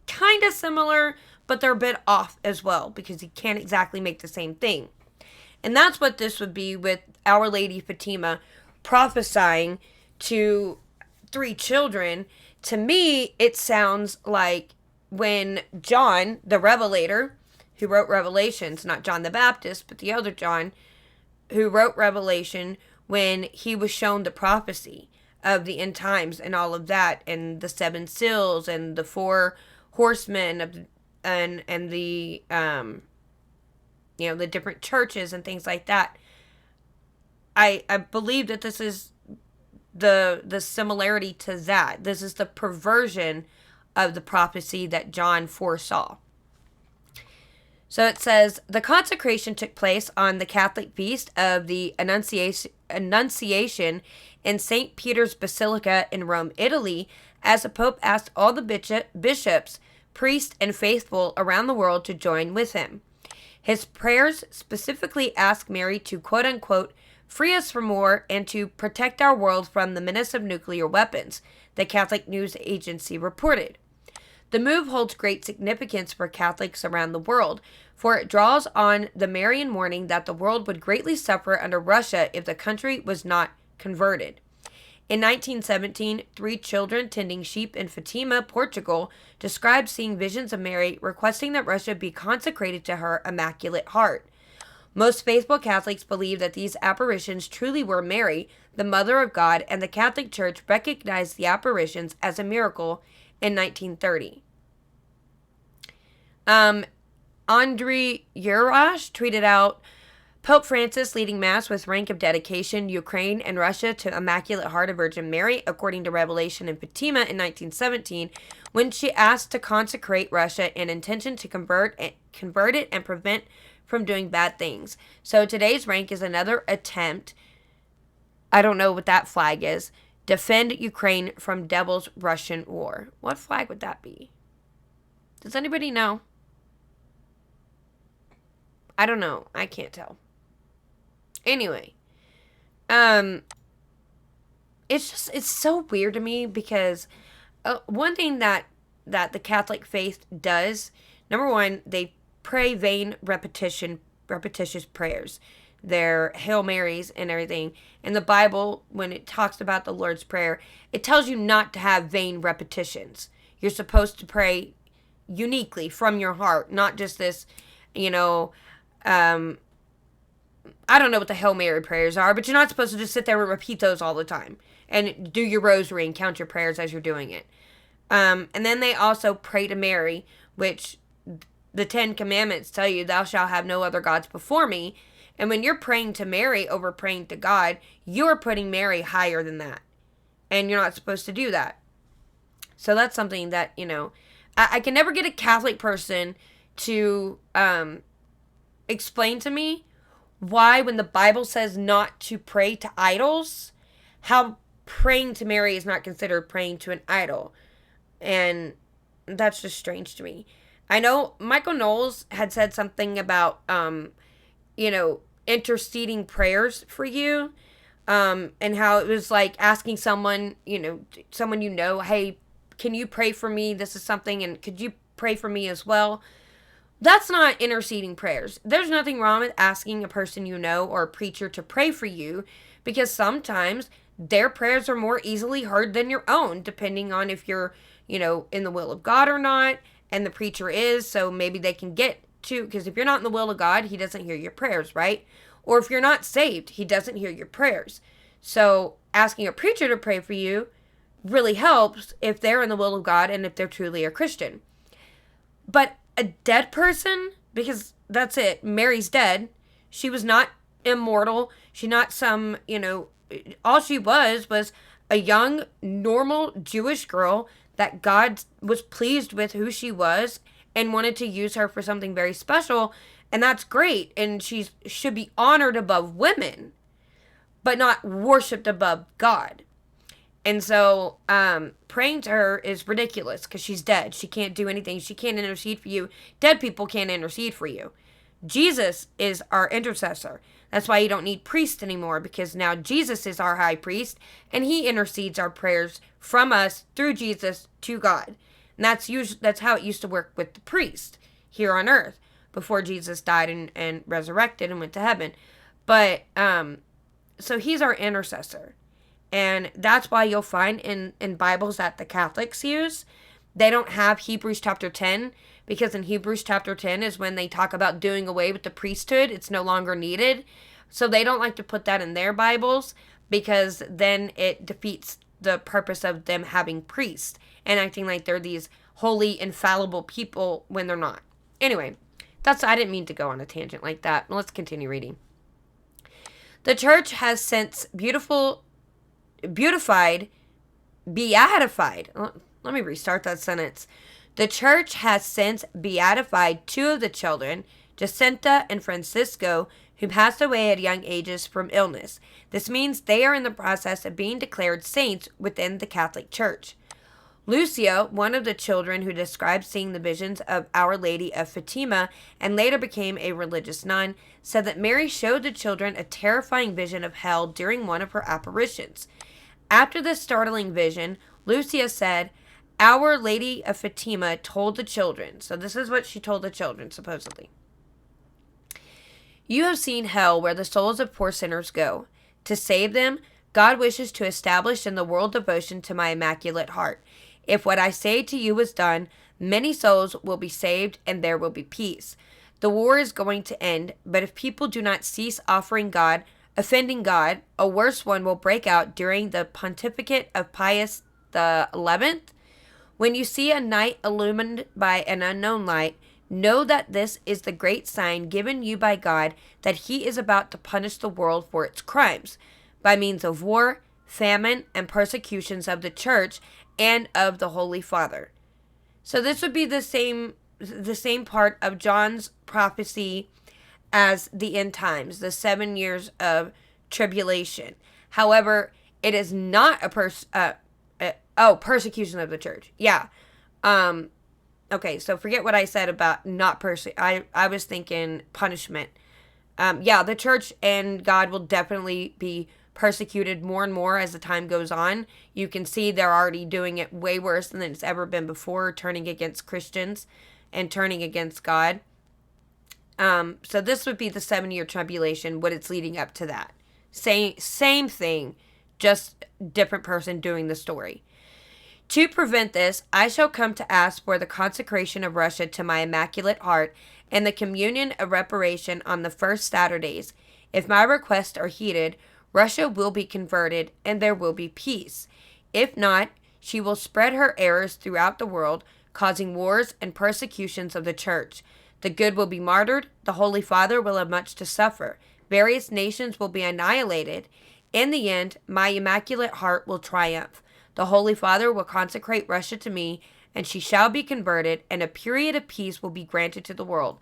kind of similar, but they're a bit off as well because you can't exactly make the same thing. And that's what this would be with Our Lady Fatima prophesying to 3 children. To me, it sounds like when John, the Revelator, who wrote Revelations, not John the Baptist, but the other John, who wrote Revelation, when he was shown the prophecy of the end times and all of that, and the 7 seals and the 4 horsemen and the the different churches and things like that. I believe that this is the similarity to that. This is the perversion of the prophecy that John foresaw. So it says, the consecration took place on the Catholic feast of the Annunciation in St. Peter's Basilica in Rome, Italy, as the Pope asked all the bishops, priests, and faithful around the world to join with him. His prayers specifically asked Mary to, quote-unquote, free us from war and to protect our world from the menace of nuclear weapons, the Catholic News Agency reported. The move holds great significance for Catholics around the world, for it draws on the Marian warning that the world would greatly suffer under Russia if the country was not converted. In 1917, 3 children tending sheep in Fatima, Portugal, described seeing visions of Mary requesting that Russia be consecrated to her Immaculate Heart. Most faithful Catholics believe that these apparitions truly were Mary, the Mother of God, and the Catholic Church recognized the apparitions as a miracle in 1930. Andriy Urash tweeted out, Pope Francis leading Mass with rank of dedication, Ukraine and Russia to Immaculate Heart of Virgin Mary, according to Revelation in Fatima in 1917, when she asked to consecrate Russia in intention to convert it and prevent from doing bad things. So today's rank is another attempt, I don't know what that flag is, defend Ukraine from devil's Russian war. What flag would that be? Does anybody know? I don't know. I can't tell. Anyway, it's so weird to me because one thing that the Catholic faith does, number one, they pray vain repetitious prayers. Their Hail Marys and everything. In the Bible, when it talks about the Lord's Prayer, it tells you not to have vain repetitions. You're supposed to pray uniquely from your heart, not just this, you know, I don't know what the Hail Mary prayers are, but you're not supposed to just sit there and repeat those all the time and do your rosary and count your prayers as you're doing it. And then they also pray to Mary, which the 10 Commandments tell you, thou shalt have no other gods before me. And when you're praying to Mary over praying to God, you're putting Mary higher than that. And you're not supposed to do that. So that's something that, I can never get a Catholic person to explain to me why, when the Bible says not to pray to idols, how praying to Mary is not considered praying to an idol. And that's just strange to me. I know Michael Knowles had said something about, interceding prayers for you, and how it was like asking someone, hey, can you pray for me? This is something, and could you pray for me as well? That's not interceding prayers. There's nothing wrong with asking a person or a preacher to pray for you, because sometimes their prayers are more easily heard than your own, depending on if you're, in the will of God or not, and the preacher is, so maybe they can get to, because if you're not in the will of God, he doesn't hear your prayers, right? Or if you're not saved, he doesn't hear your prayers. So asking a preacher to pray for you really helps if they're in the will of God and if they're truly a Christian. But a dead person, because that's it, Mary's dead. She was not immortal. She's not some, all she was a young, normal Jewish girl that God was pleased with who she was and wanted to use her for something very special. And that's great. And she should be honored above women, but not worshipped above God. And so praying to her is ridiculous because she's dead. She can't do anything. She can't intercede for you. Dead people can't intercede for you. Jesus is our intercessor. That's why you don't need priests anymore, because now Jesus is our high priest and he intercedes our prayers from us through Jesus to God. And that's how it used to work with the priest here on earth before Jesus died and resurrected and went to heaven. But so he's our intercessor. And that's why you'll find in Bibles that the Catholics use, they don't have Hebrews chapter 10, because in Hebrews chapter 10 is when they talk about doing away with the priesthood. It's no longer needed. So they don't like to put that in their Bibles, because then it defeats the purpose of them having priests and acting like they're these holy, infallible people when they're not. Anyway, I didn't mean to go on a tangent like that. Let's continue reading. The church has since beatified. Let me restart that sentence. The church has since beatified two of the children, Jacinta and Francisco, who passed away at young ages from illness. This means they are in the process of being declared saints within the Catholic Church. Lucia, one of the children who described seeing the visions of Our Lady of Fatima and later became a religious nun, said that Mary showed the children a terrifying vision of hell during one of her apparitions. After this startling vision, Lucia said, Our Lady of Fatima told the children. So this is what she told the children, supposedly. You have seen hell, where the souls of poor sinners go. To save them, God wishes to establish in the world devotion to my Immaculate Heart. If what I say to you is done, many souls will be saved and there will be peace. The war is going to end, but if people do not cease offending God, a worse one will break out during the pontificate of Pius XI. When you see a night illumined by an unknown light, know that this is the great sign given you by God that he is about to punish the world for its crimes, by means of war, famine, and persecutions of the church and of the Holy Father. So this would be the same part of John's prophecy as the end times, the 7 years of tribulation. However, it is not persecution of the church. Yeah. Okay, so forget what I said about not I was thinking punishment. The church and God will definitely be persecuted more and more as the time goes on. You can see they're already doing it way worse than it's ever been before, turning against Christians and turning against God. So this would be the 7-year tribulation, what it's leading up to that. Same thing, just different person doing the story. To prevent this, I shall come to ask for the consecration of Russia to my Immaculate Heart and the communion of reparation on the first Saturdays. If my requests are heeded, Russia will be converted and there will be peace. If not, she will spread her errors throughout the world, causing wars and persecutions of the church. The good will be martyred, the Holy Father will have much to suffer. Various nations will be annihilated. In the end, my Immaculate Heart will triumph. The Holy Father will consecrate Russia to me, and she shall be converted, and a period of peace will be granted to the world.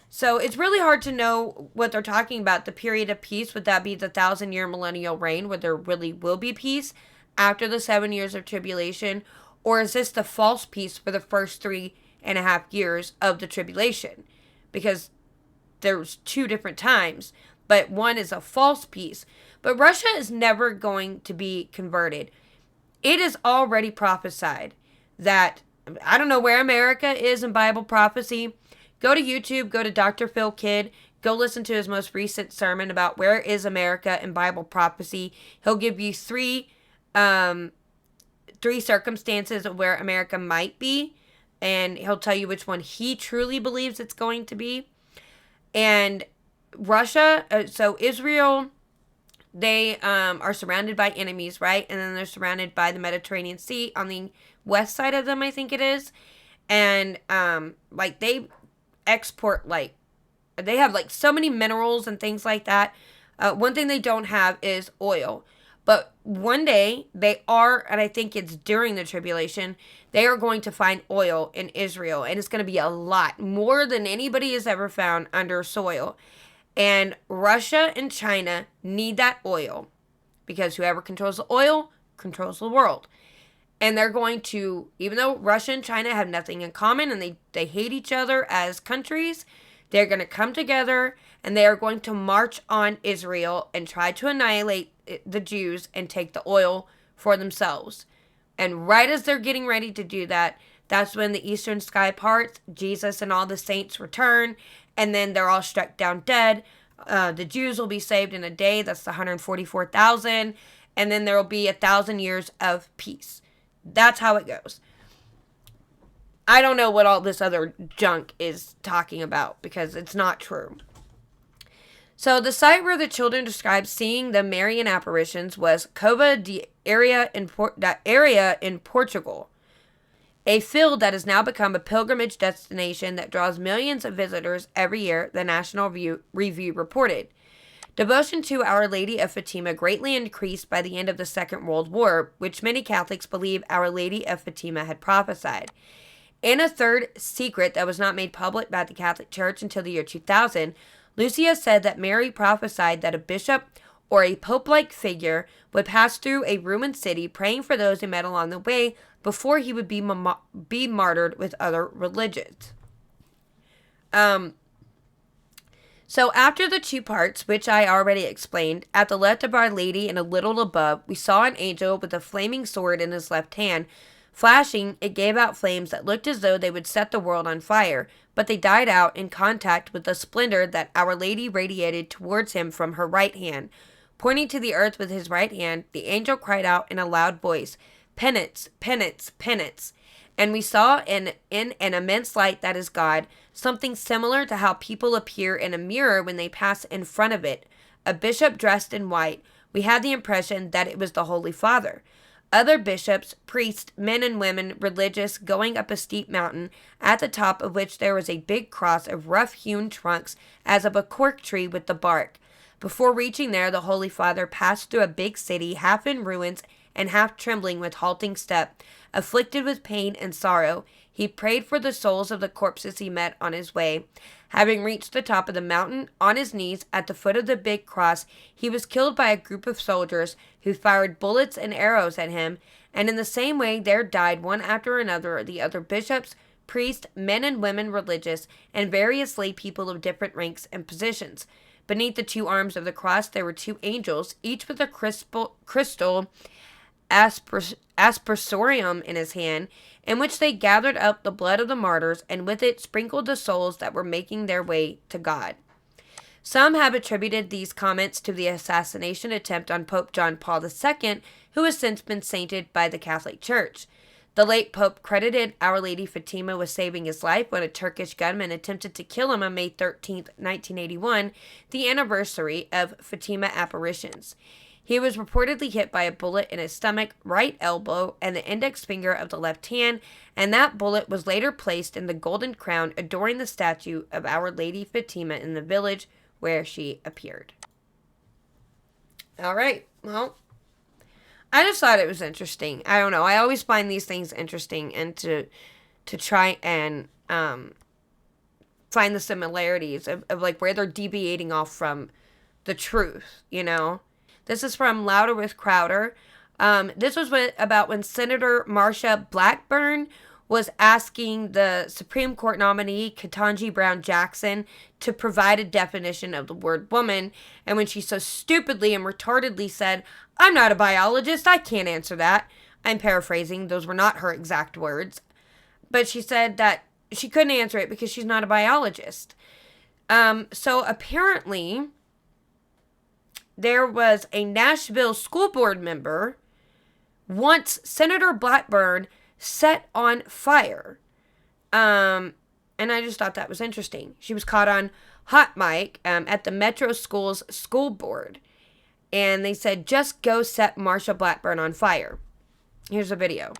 So it's really hard to know what they're talking about. The period of peace, would that be the 1,000-year millennial reign where there really will be peace after the 7 years of tribulation? Or is this the false peace for the first 3.5 years of the tribulation? Because there's 2 different times, but one is a false peace. But Russia is never going to be converted. It is already prophesied that, I don't know where America is in Bible prophecy. Go to YouTube, go to Dr. Phil Kidd, go listen to his most recent sermon about where is America in Bible prophecy. He'll give you three circumstances of where America might be, and he'll tell you which one he truly believes it's going to be. And Russia, so Israel, they are surrounded by enemies, right? And then they're surrounded by the Mediterranean Sea on the west side of them, I think it is. And like they export, like they have like so many minerals and things like that. One thing they don't have is oil. But one day they are, and I think it's during the tribulation, they are going to find oil in Israel. And it's going to be a lot, more than anybody has ever found under soil. And Russia and China need that oil because whoever controls the oil controls the world. And they're going to, even though Russia and China have nothing in common and they hate each other as countries, they're going to come together and they are going to march on Israel and try to annihilate the Jews and take the oil for themselves. And right as they're getting ready to do that, that's when the eastern sky parts, Jesus and all the saints return, and then they're all struck down dead. The Jews will be saved in a day. That's the 144,000. And then there will be 1,000 years of peace. That's how it goes. I don't know what all this other junk is talking about because it's not true. So the site where the children described seeing the Marian apparitions was Cova de area in Portugal, a field that has now become a pilgrimage destination that draws millions of visitors every year, the National Review reported. Devotion to Our Lady of Fatima greatly increased by the end of the Second World War, which many Catholics believe Our Lady of Fatima had prophesied. In a third secret that was not made public by the Catholic Church until the year 2000, Lucia said that Mary prophesied that a bishop or a pope-like figure would pass through a ruined city praying for those he met along the way before he would be martyred with other religions. So after the 2 parts, which I already explained, at the left of Our Lady and a little above, we saw an angel with a flaming sword in his left hand. Flashing, it gave out flames that looked as though they would set the world on fire, but they died out in contact with the splendor that Our Lady radiated towards him from her right hand. Pointing to the earth with his right hand, the angel cried out in a loud voice, "Penance, penance, penance." And we saw in an immense light that is God, something similar to how people appear in a mirror when they pass in front of it. A bishop dressed in white. We had the impression that it was the Holy Father. Other bishops, priests, men and women, religious, going up a steep mountain, at the top of which there was a big cross of rough-hewn trunks as of a cork tree with the bark. Before reaching there, the Holy Father passed through a big city, half in ruins and half trembling with halting step. Afflicted with pain and sorrow, he prayed for the souls of the corpses he met on his way. Having reached the top of the mountain, on his knees at the foot of the big cross, he was killed by a group of soldiers who fired bullets and arrows at him, and in the same way there died one after another the other bishops, priests, men and women religious, and various lay people of different ranks and positions. Beneath the two arms of the cross, there were two angels, each with a crystal aspersorium in his hand, in which they gathered up the blood of the martyrs, and with it sprinkled the souls that were making their way to God. Some have attributed these comments to the assassination attempt on Pope John Paul II, who has since been sainted by the Catholic Church. The late Pope credited Our Lady Fatima with saving his life when a Turkish gunman attempted to kill him on May 13, 1981, the anniversary of Fatima apparitions. He was reportedly hit by a bullet in his stomach, right elbow, and the index finger of the left hand, and that bullet was later placed in the golden crown adorning the statue of Our Lady Fatima in the village where she appeared. All right, well, I just thought it was interesting. I don't know. I always find these things interesting, and to try and find the similarities of like where they're deviating off from the truth, you know. This is from Louder with Crowder. This was about when Senator Marsha Blackburn was asking the Supreme Court nominee, Ketanji Brown Jackson, to provide a definition of the word woman, and when she so stupidly and retardedly said, "I'm not a biologist, I can't answer that." I'm paraphrasing, those were not her exact words. But she said that she couldn't answer it because she's not a biologist. So apparently, there was a Nashville school board member once Senator Blackburn set on fire. And I just thought that was interesting. She was caught on hot mic at the Metro Schools school board. And they said, "Just go set Marsha Blackburn on fire." Here's a video.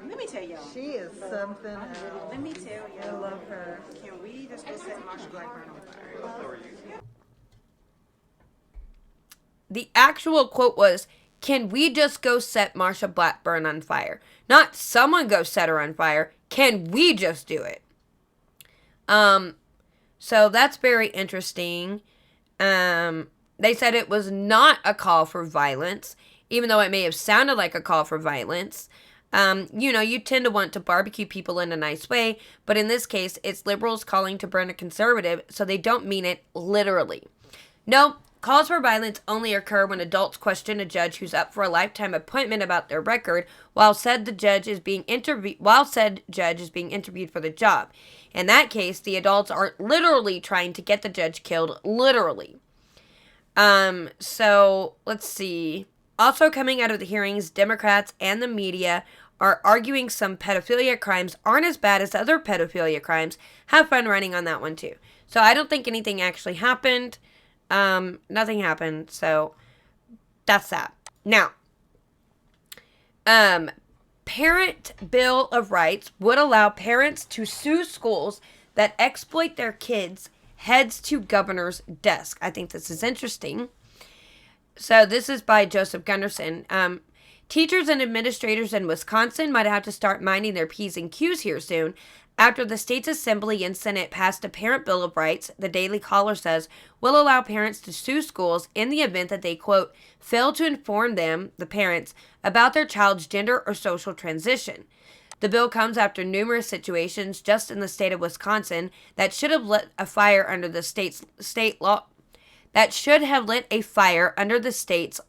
Let me tell y'all. She is something else. Let me tell you. I love her. Can we just go set Marsha Blackburn on fire? The actual quote was, "Can we just go set Marsha Blackburn on fire?" Not someone go set her on fire. Can we just do it? So that's very interesting. They said it was not a call for violence, even though it may have sounded like a call for violence. You know, you tend to want to barbecue people in a nice way, but in this case, it's liberals calling to burn a conservative, so they don't mean it literally. No, calls for violence only occur when adults question a judge who's up for a lifetime appointment about their record, while said judge is being interviewed for the job. In that case, the adults aren't literally trying to get the judge killed, literally. So let's see. Also coming out of the hearings, Democrats and the media are arguing some pedophilia crimes aren't as bad as other pedophilia crimes. Have fun running on that one too. So I don't think anything actually happened. Nothing happened. So that's that. Now, Parent Bill of Rights would allow parents to sue schools that exploit their kids heads to governor's desk. I think this is interesting. So this is by Joseph Gunderson. Teachers and administrators in Wisconsin might have to start minding their P's and Q's here soon. After the state's assembly and Senate passed a Parent Bill of Rights, the Daily Caller says, will allow parents to sue schools in the event that they, quote, fail to inform them, the parents, about their child's gender or social transition. The bill comes after numerous situations just in the state of Wisconsin that should have lit a fire under the state's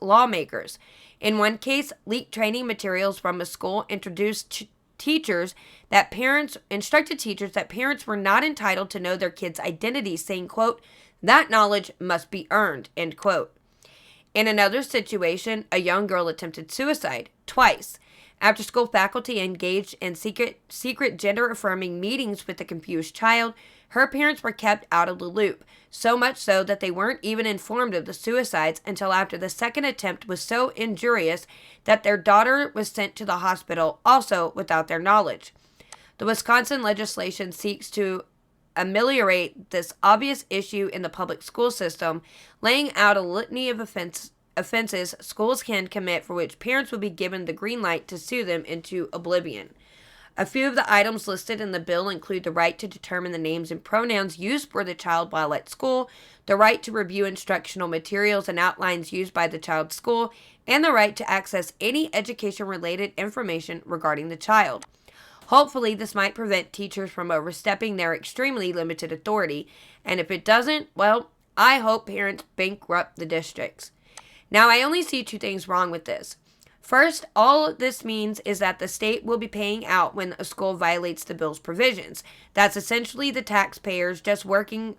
lawmakers. In one case, leaked training materials from a school instructed teachers that parents were not entitled to know their kids' identities, saying, quote, that knowledge must be earned, end quote. In another situation, a young girl attempted suicide twice. After school faculty engaged in secret gender-affirming meetings with the confused child, her parents were kept out of the loop, so much so that they weren't even informed of the suicides until after the second attempt was so injurious that their daughter was sent to the hospital, also without their knowledge. The Wisconsin legislation seeks to ameliorate this obvious issue in the public school system, laying out a litany of offenses schools can commit for which parents will be given the green light to sue them into oblivion. A few of the items listed in the bill include the right to determine the names and pronouns used for the child while at school, the right to review instructional materials and outlines used by the child's school, and the right to access any education-related information regarding the child. Hopefully, this might prevent teachers from overstepping their extremely limited authority, and if it doesn't, well, I hope parents bankrupt the districts. Now, I only see two things wrong with this. First, all this means is that the state will be paying out when a school violates the bill's provisions. That's essentially the taxpayers just forking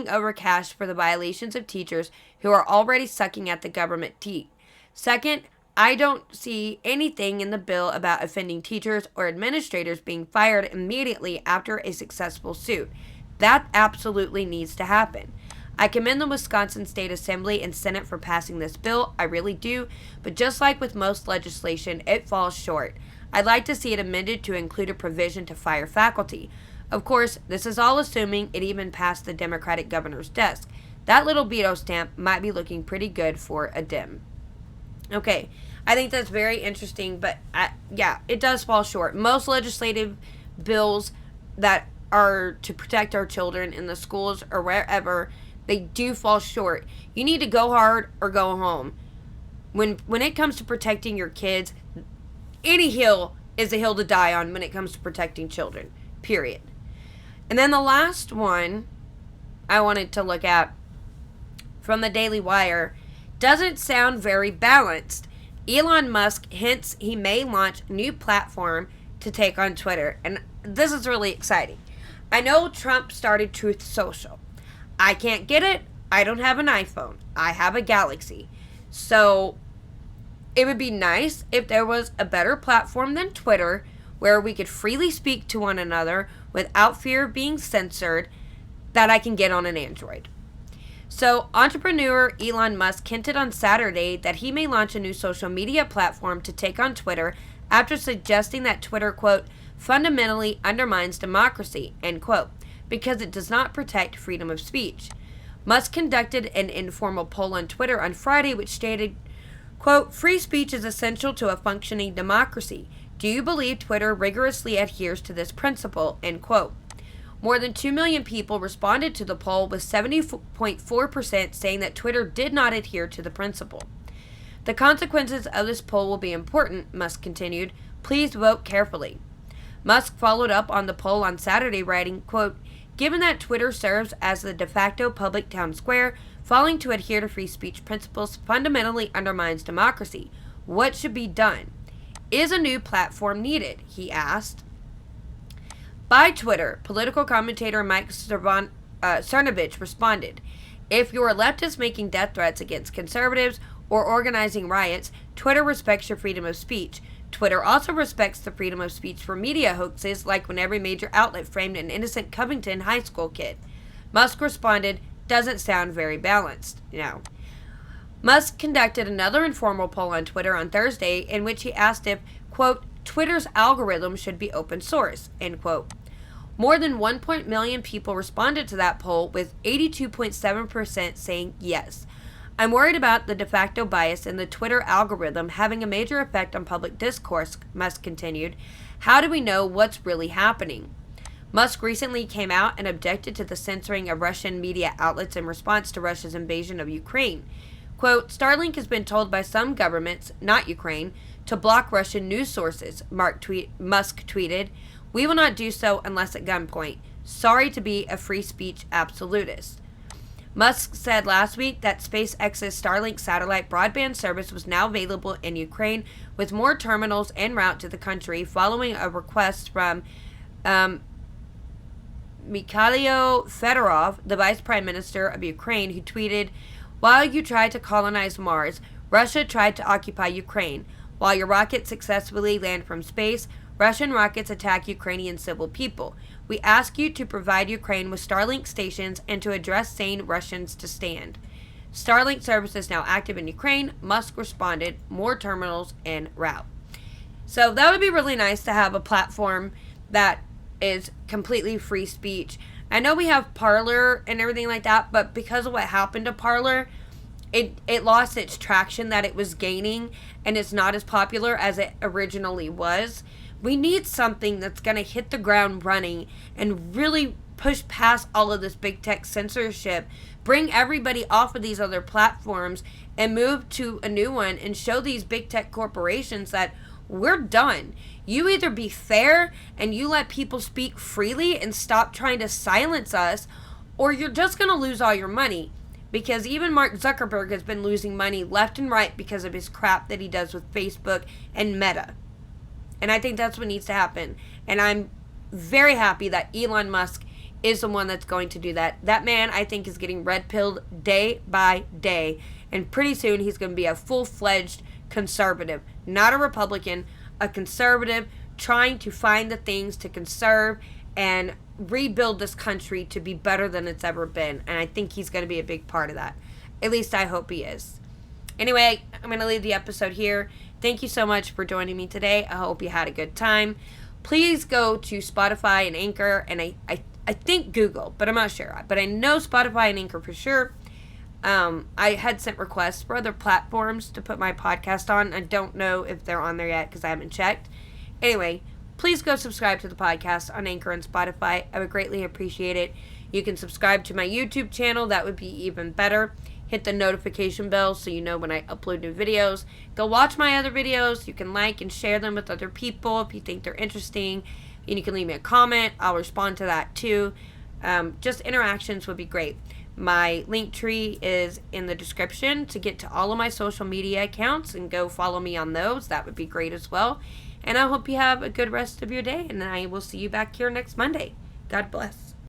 over cash for the violations of teachers who are already sucking at the government teat. Second, I don't see anything in the bill about offending teachers or administrators being fired immediately after a successful suit. That absolutely needs to happen. I commend the Wisconsin State Assembly and Senate for passing this bill, I really do, but just like with most legislation, it falls short. I'd like to see it amended to include a provision to fire faculty. Of course, this is all assuming it even passed the Democratic governor's desk. That little veto stamp might be looking pretty good for a Dem. Okay, I think that's very interesting, but yeah, it does fall short. Most legislative bills that are to protect our children in the schools or wherever, they do fall short. You need to go hard or go home. When it comes to protecting your kids, any hill is a hill to die on when it comes to protecting children, period. And then the last one I wanted to look at from the Daily Wire doesn't sound very balanced. Elon Musk hints he may launch a new platform to take on Twitter. And this is really exciting. I know Trump started Truth Social. I can't get it. I don't have an iPhone. I have a Galaxy. So it would be nice if there was a better platform than Twitter where we could freely speak to one another without fear of being censored that I can get on an Android. So entrepreneur Elon Musk hinted on Saturday that he may launch a new social media platform to take on Twitter after suggesting that Twitter, quote, fundamentally undermines democracy, end quote, because it does not protect freedom of speech. Musk conducted an informal poll on Twitter on Friday which stated, quote, free speech is essential to a functioning democracy. Do you believe Twitter rigorously adheres to this principle, end quote. More than 2 million people responded to the poll, with 70.4% saying that Twitter did not adhere to the principle. The consequences of this poll will be important, Musk continued. Please vote carefully. Musk followed up on the poll on Saturday, writing, quote, given that Twitter serves as the de facto public town square, failing to adhere to free speech principles fundamentally undermines democracy. What should be done? Is a new platform needed? He asked. By Twitter, political commentator Mike Cernovich responded, if your leftist making death threats against conservatives or organizing riots, Twitter respects your freedom of speech. Twitter also respects the freedom of speech for media hoaxes, like when every major outlet framed an innocent Covington high school kid. Musk responded, doesn't sound very balanced. No. Musk conducted another informal poll on Twitter on Thursday in which he asked if, quote, Twitter's algorithm should be open source, end quote. More than 1 million people responded to that poll, with 82.7% saying yes. I'm worried about the de facto bias in the Twitter algorithm having a major effect on public discourse, Musk continued. How do we know what's really happening? Musk recently came out and objected to the censoring of Russian media outlets in response to Russia's invasion of Ukraine. Quote, Starlink has been told by some governments, not Ukraine, to block Russian news sources, Musk tweeted. We will not do so unless at gunpoint. Sorry to be a free speech absolutist. Musk said last week that SpaceX's Starlink satellite broadband service was now available in Ukraine, with more terminals en route to the country, following a request from Mikhailo Fedorov, the vice prime minister of Ukraine, who tweeted, while you tried to colonize Mars, Russia tried to occupy Ukraine. While your rockets successfully land from space, Russian rockets attack Ukrainian civil people. We ask you to provide Ukraine with Starlink stations and to address sane Russians to stand. Starlink service is now active in Ukraine. Musk responded, more terminals en route. So that would be really nice to have a platform that is completely free speech. I know we have Parler and everything like that, but because of what happened to Parler, it lost its traction that it was gaining, and it's not as popular as it originally was. We need something that's going to hit the ground running and really push past all of this big tech censorship, bring everybody off of these other platforms and move to a new one and show these big tech corporations that we're done. You either be fair and you let people speak freely and stop trying to silence us, or you're just going to lose all your money. Because even Mark Zuckerberg has been losing money left and right because of his crap that he does with Facebook and Meta. And I think that's what needs to happen. And I'm very happy that Elon Musk is the one that's going to do that. That man, I think, is getting red-pilled day by day. And pretty soon he's going to be a full-fledged conservative. Not a Republican, a conservative trying to find the things to conserve and rebuild this country to be better than it's ever been. And I think he's going to be a big part of that. At least I hope he is. Anyway, I'm going to leave the episode here. Thank you so much for joining me today. I hope you had a good time. Please go to Spotify and Anchor, and I think Google, but I'm not sure. But I know Spotify and Anchor for sure. I had sent requests for other platforms to put my podcast on. I don't know if they're on there yet because I haven't checked. Anyway, please go subscribe to the podcast on Anchor and Spotify. I would greatly appreciate it. You can subscribe to my YouTube channel. That would be even better. Hit the notification bell so you know when I upload new videos. Go watch my other videos. You can like and share them with other people if you think they're interesting. And you can leave me a comment. I'll respond to that too. Just interactions would be great. My link tree is in the description to get to all of my social media accounts, and go follow me on those. That would be great as well. And I hope you have a good rest of your day, and I will see you back here next Monday. God bless.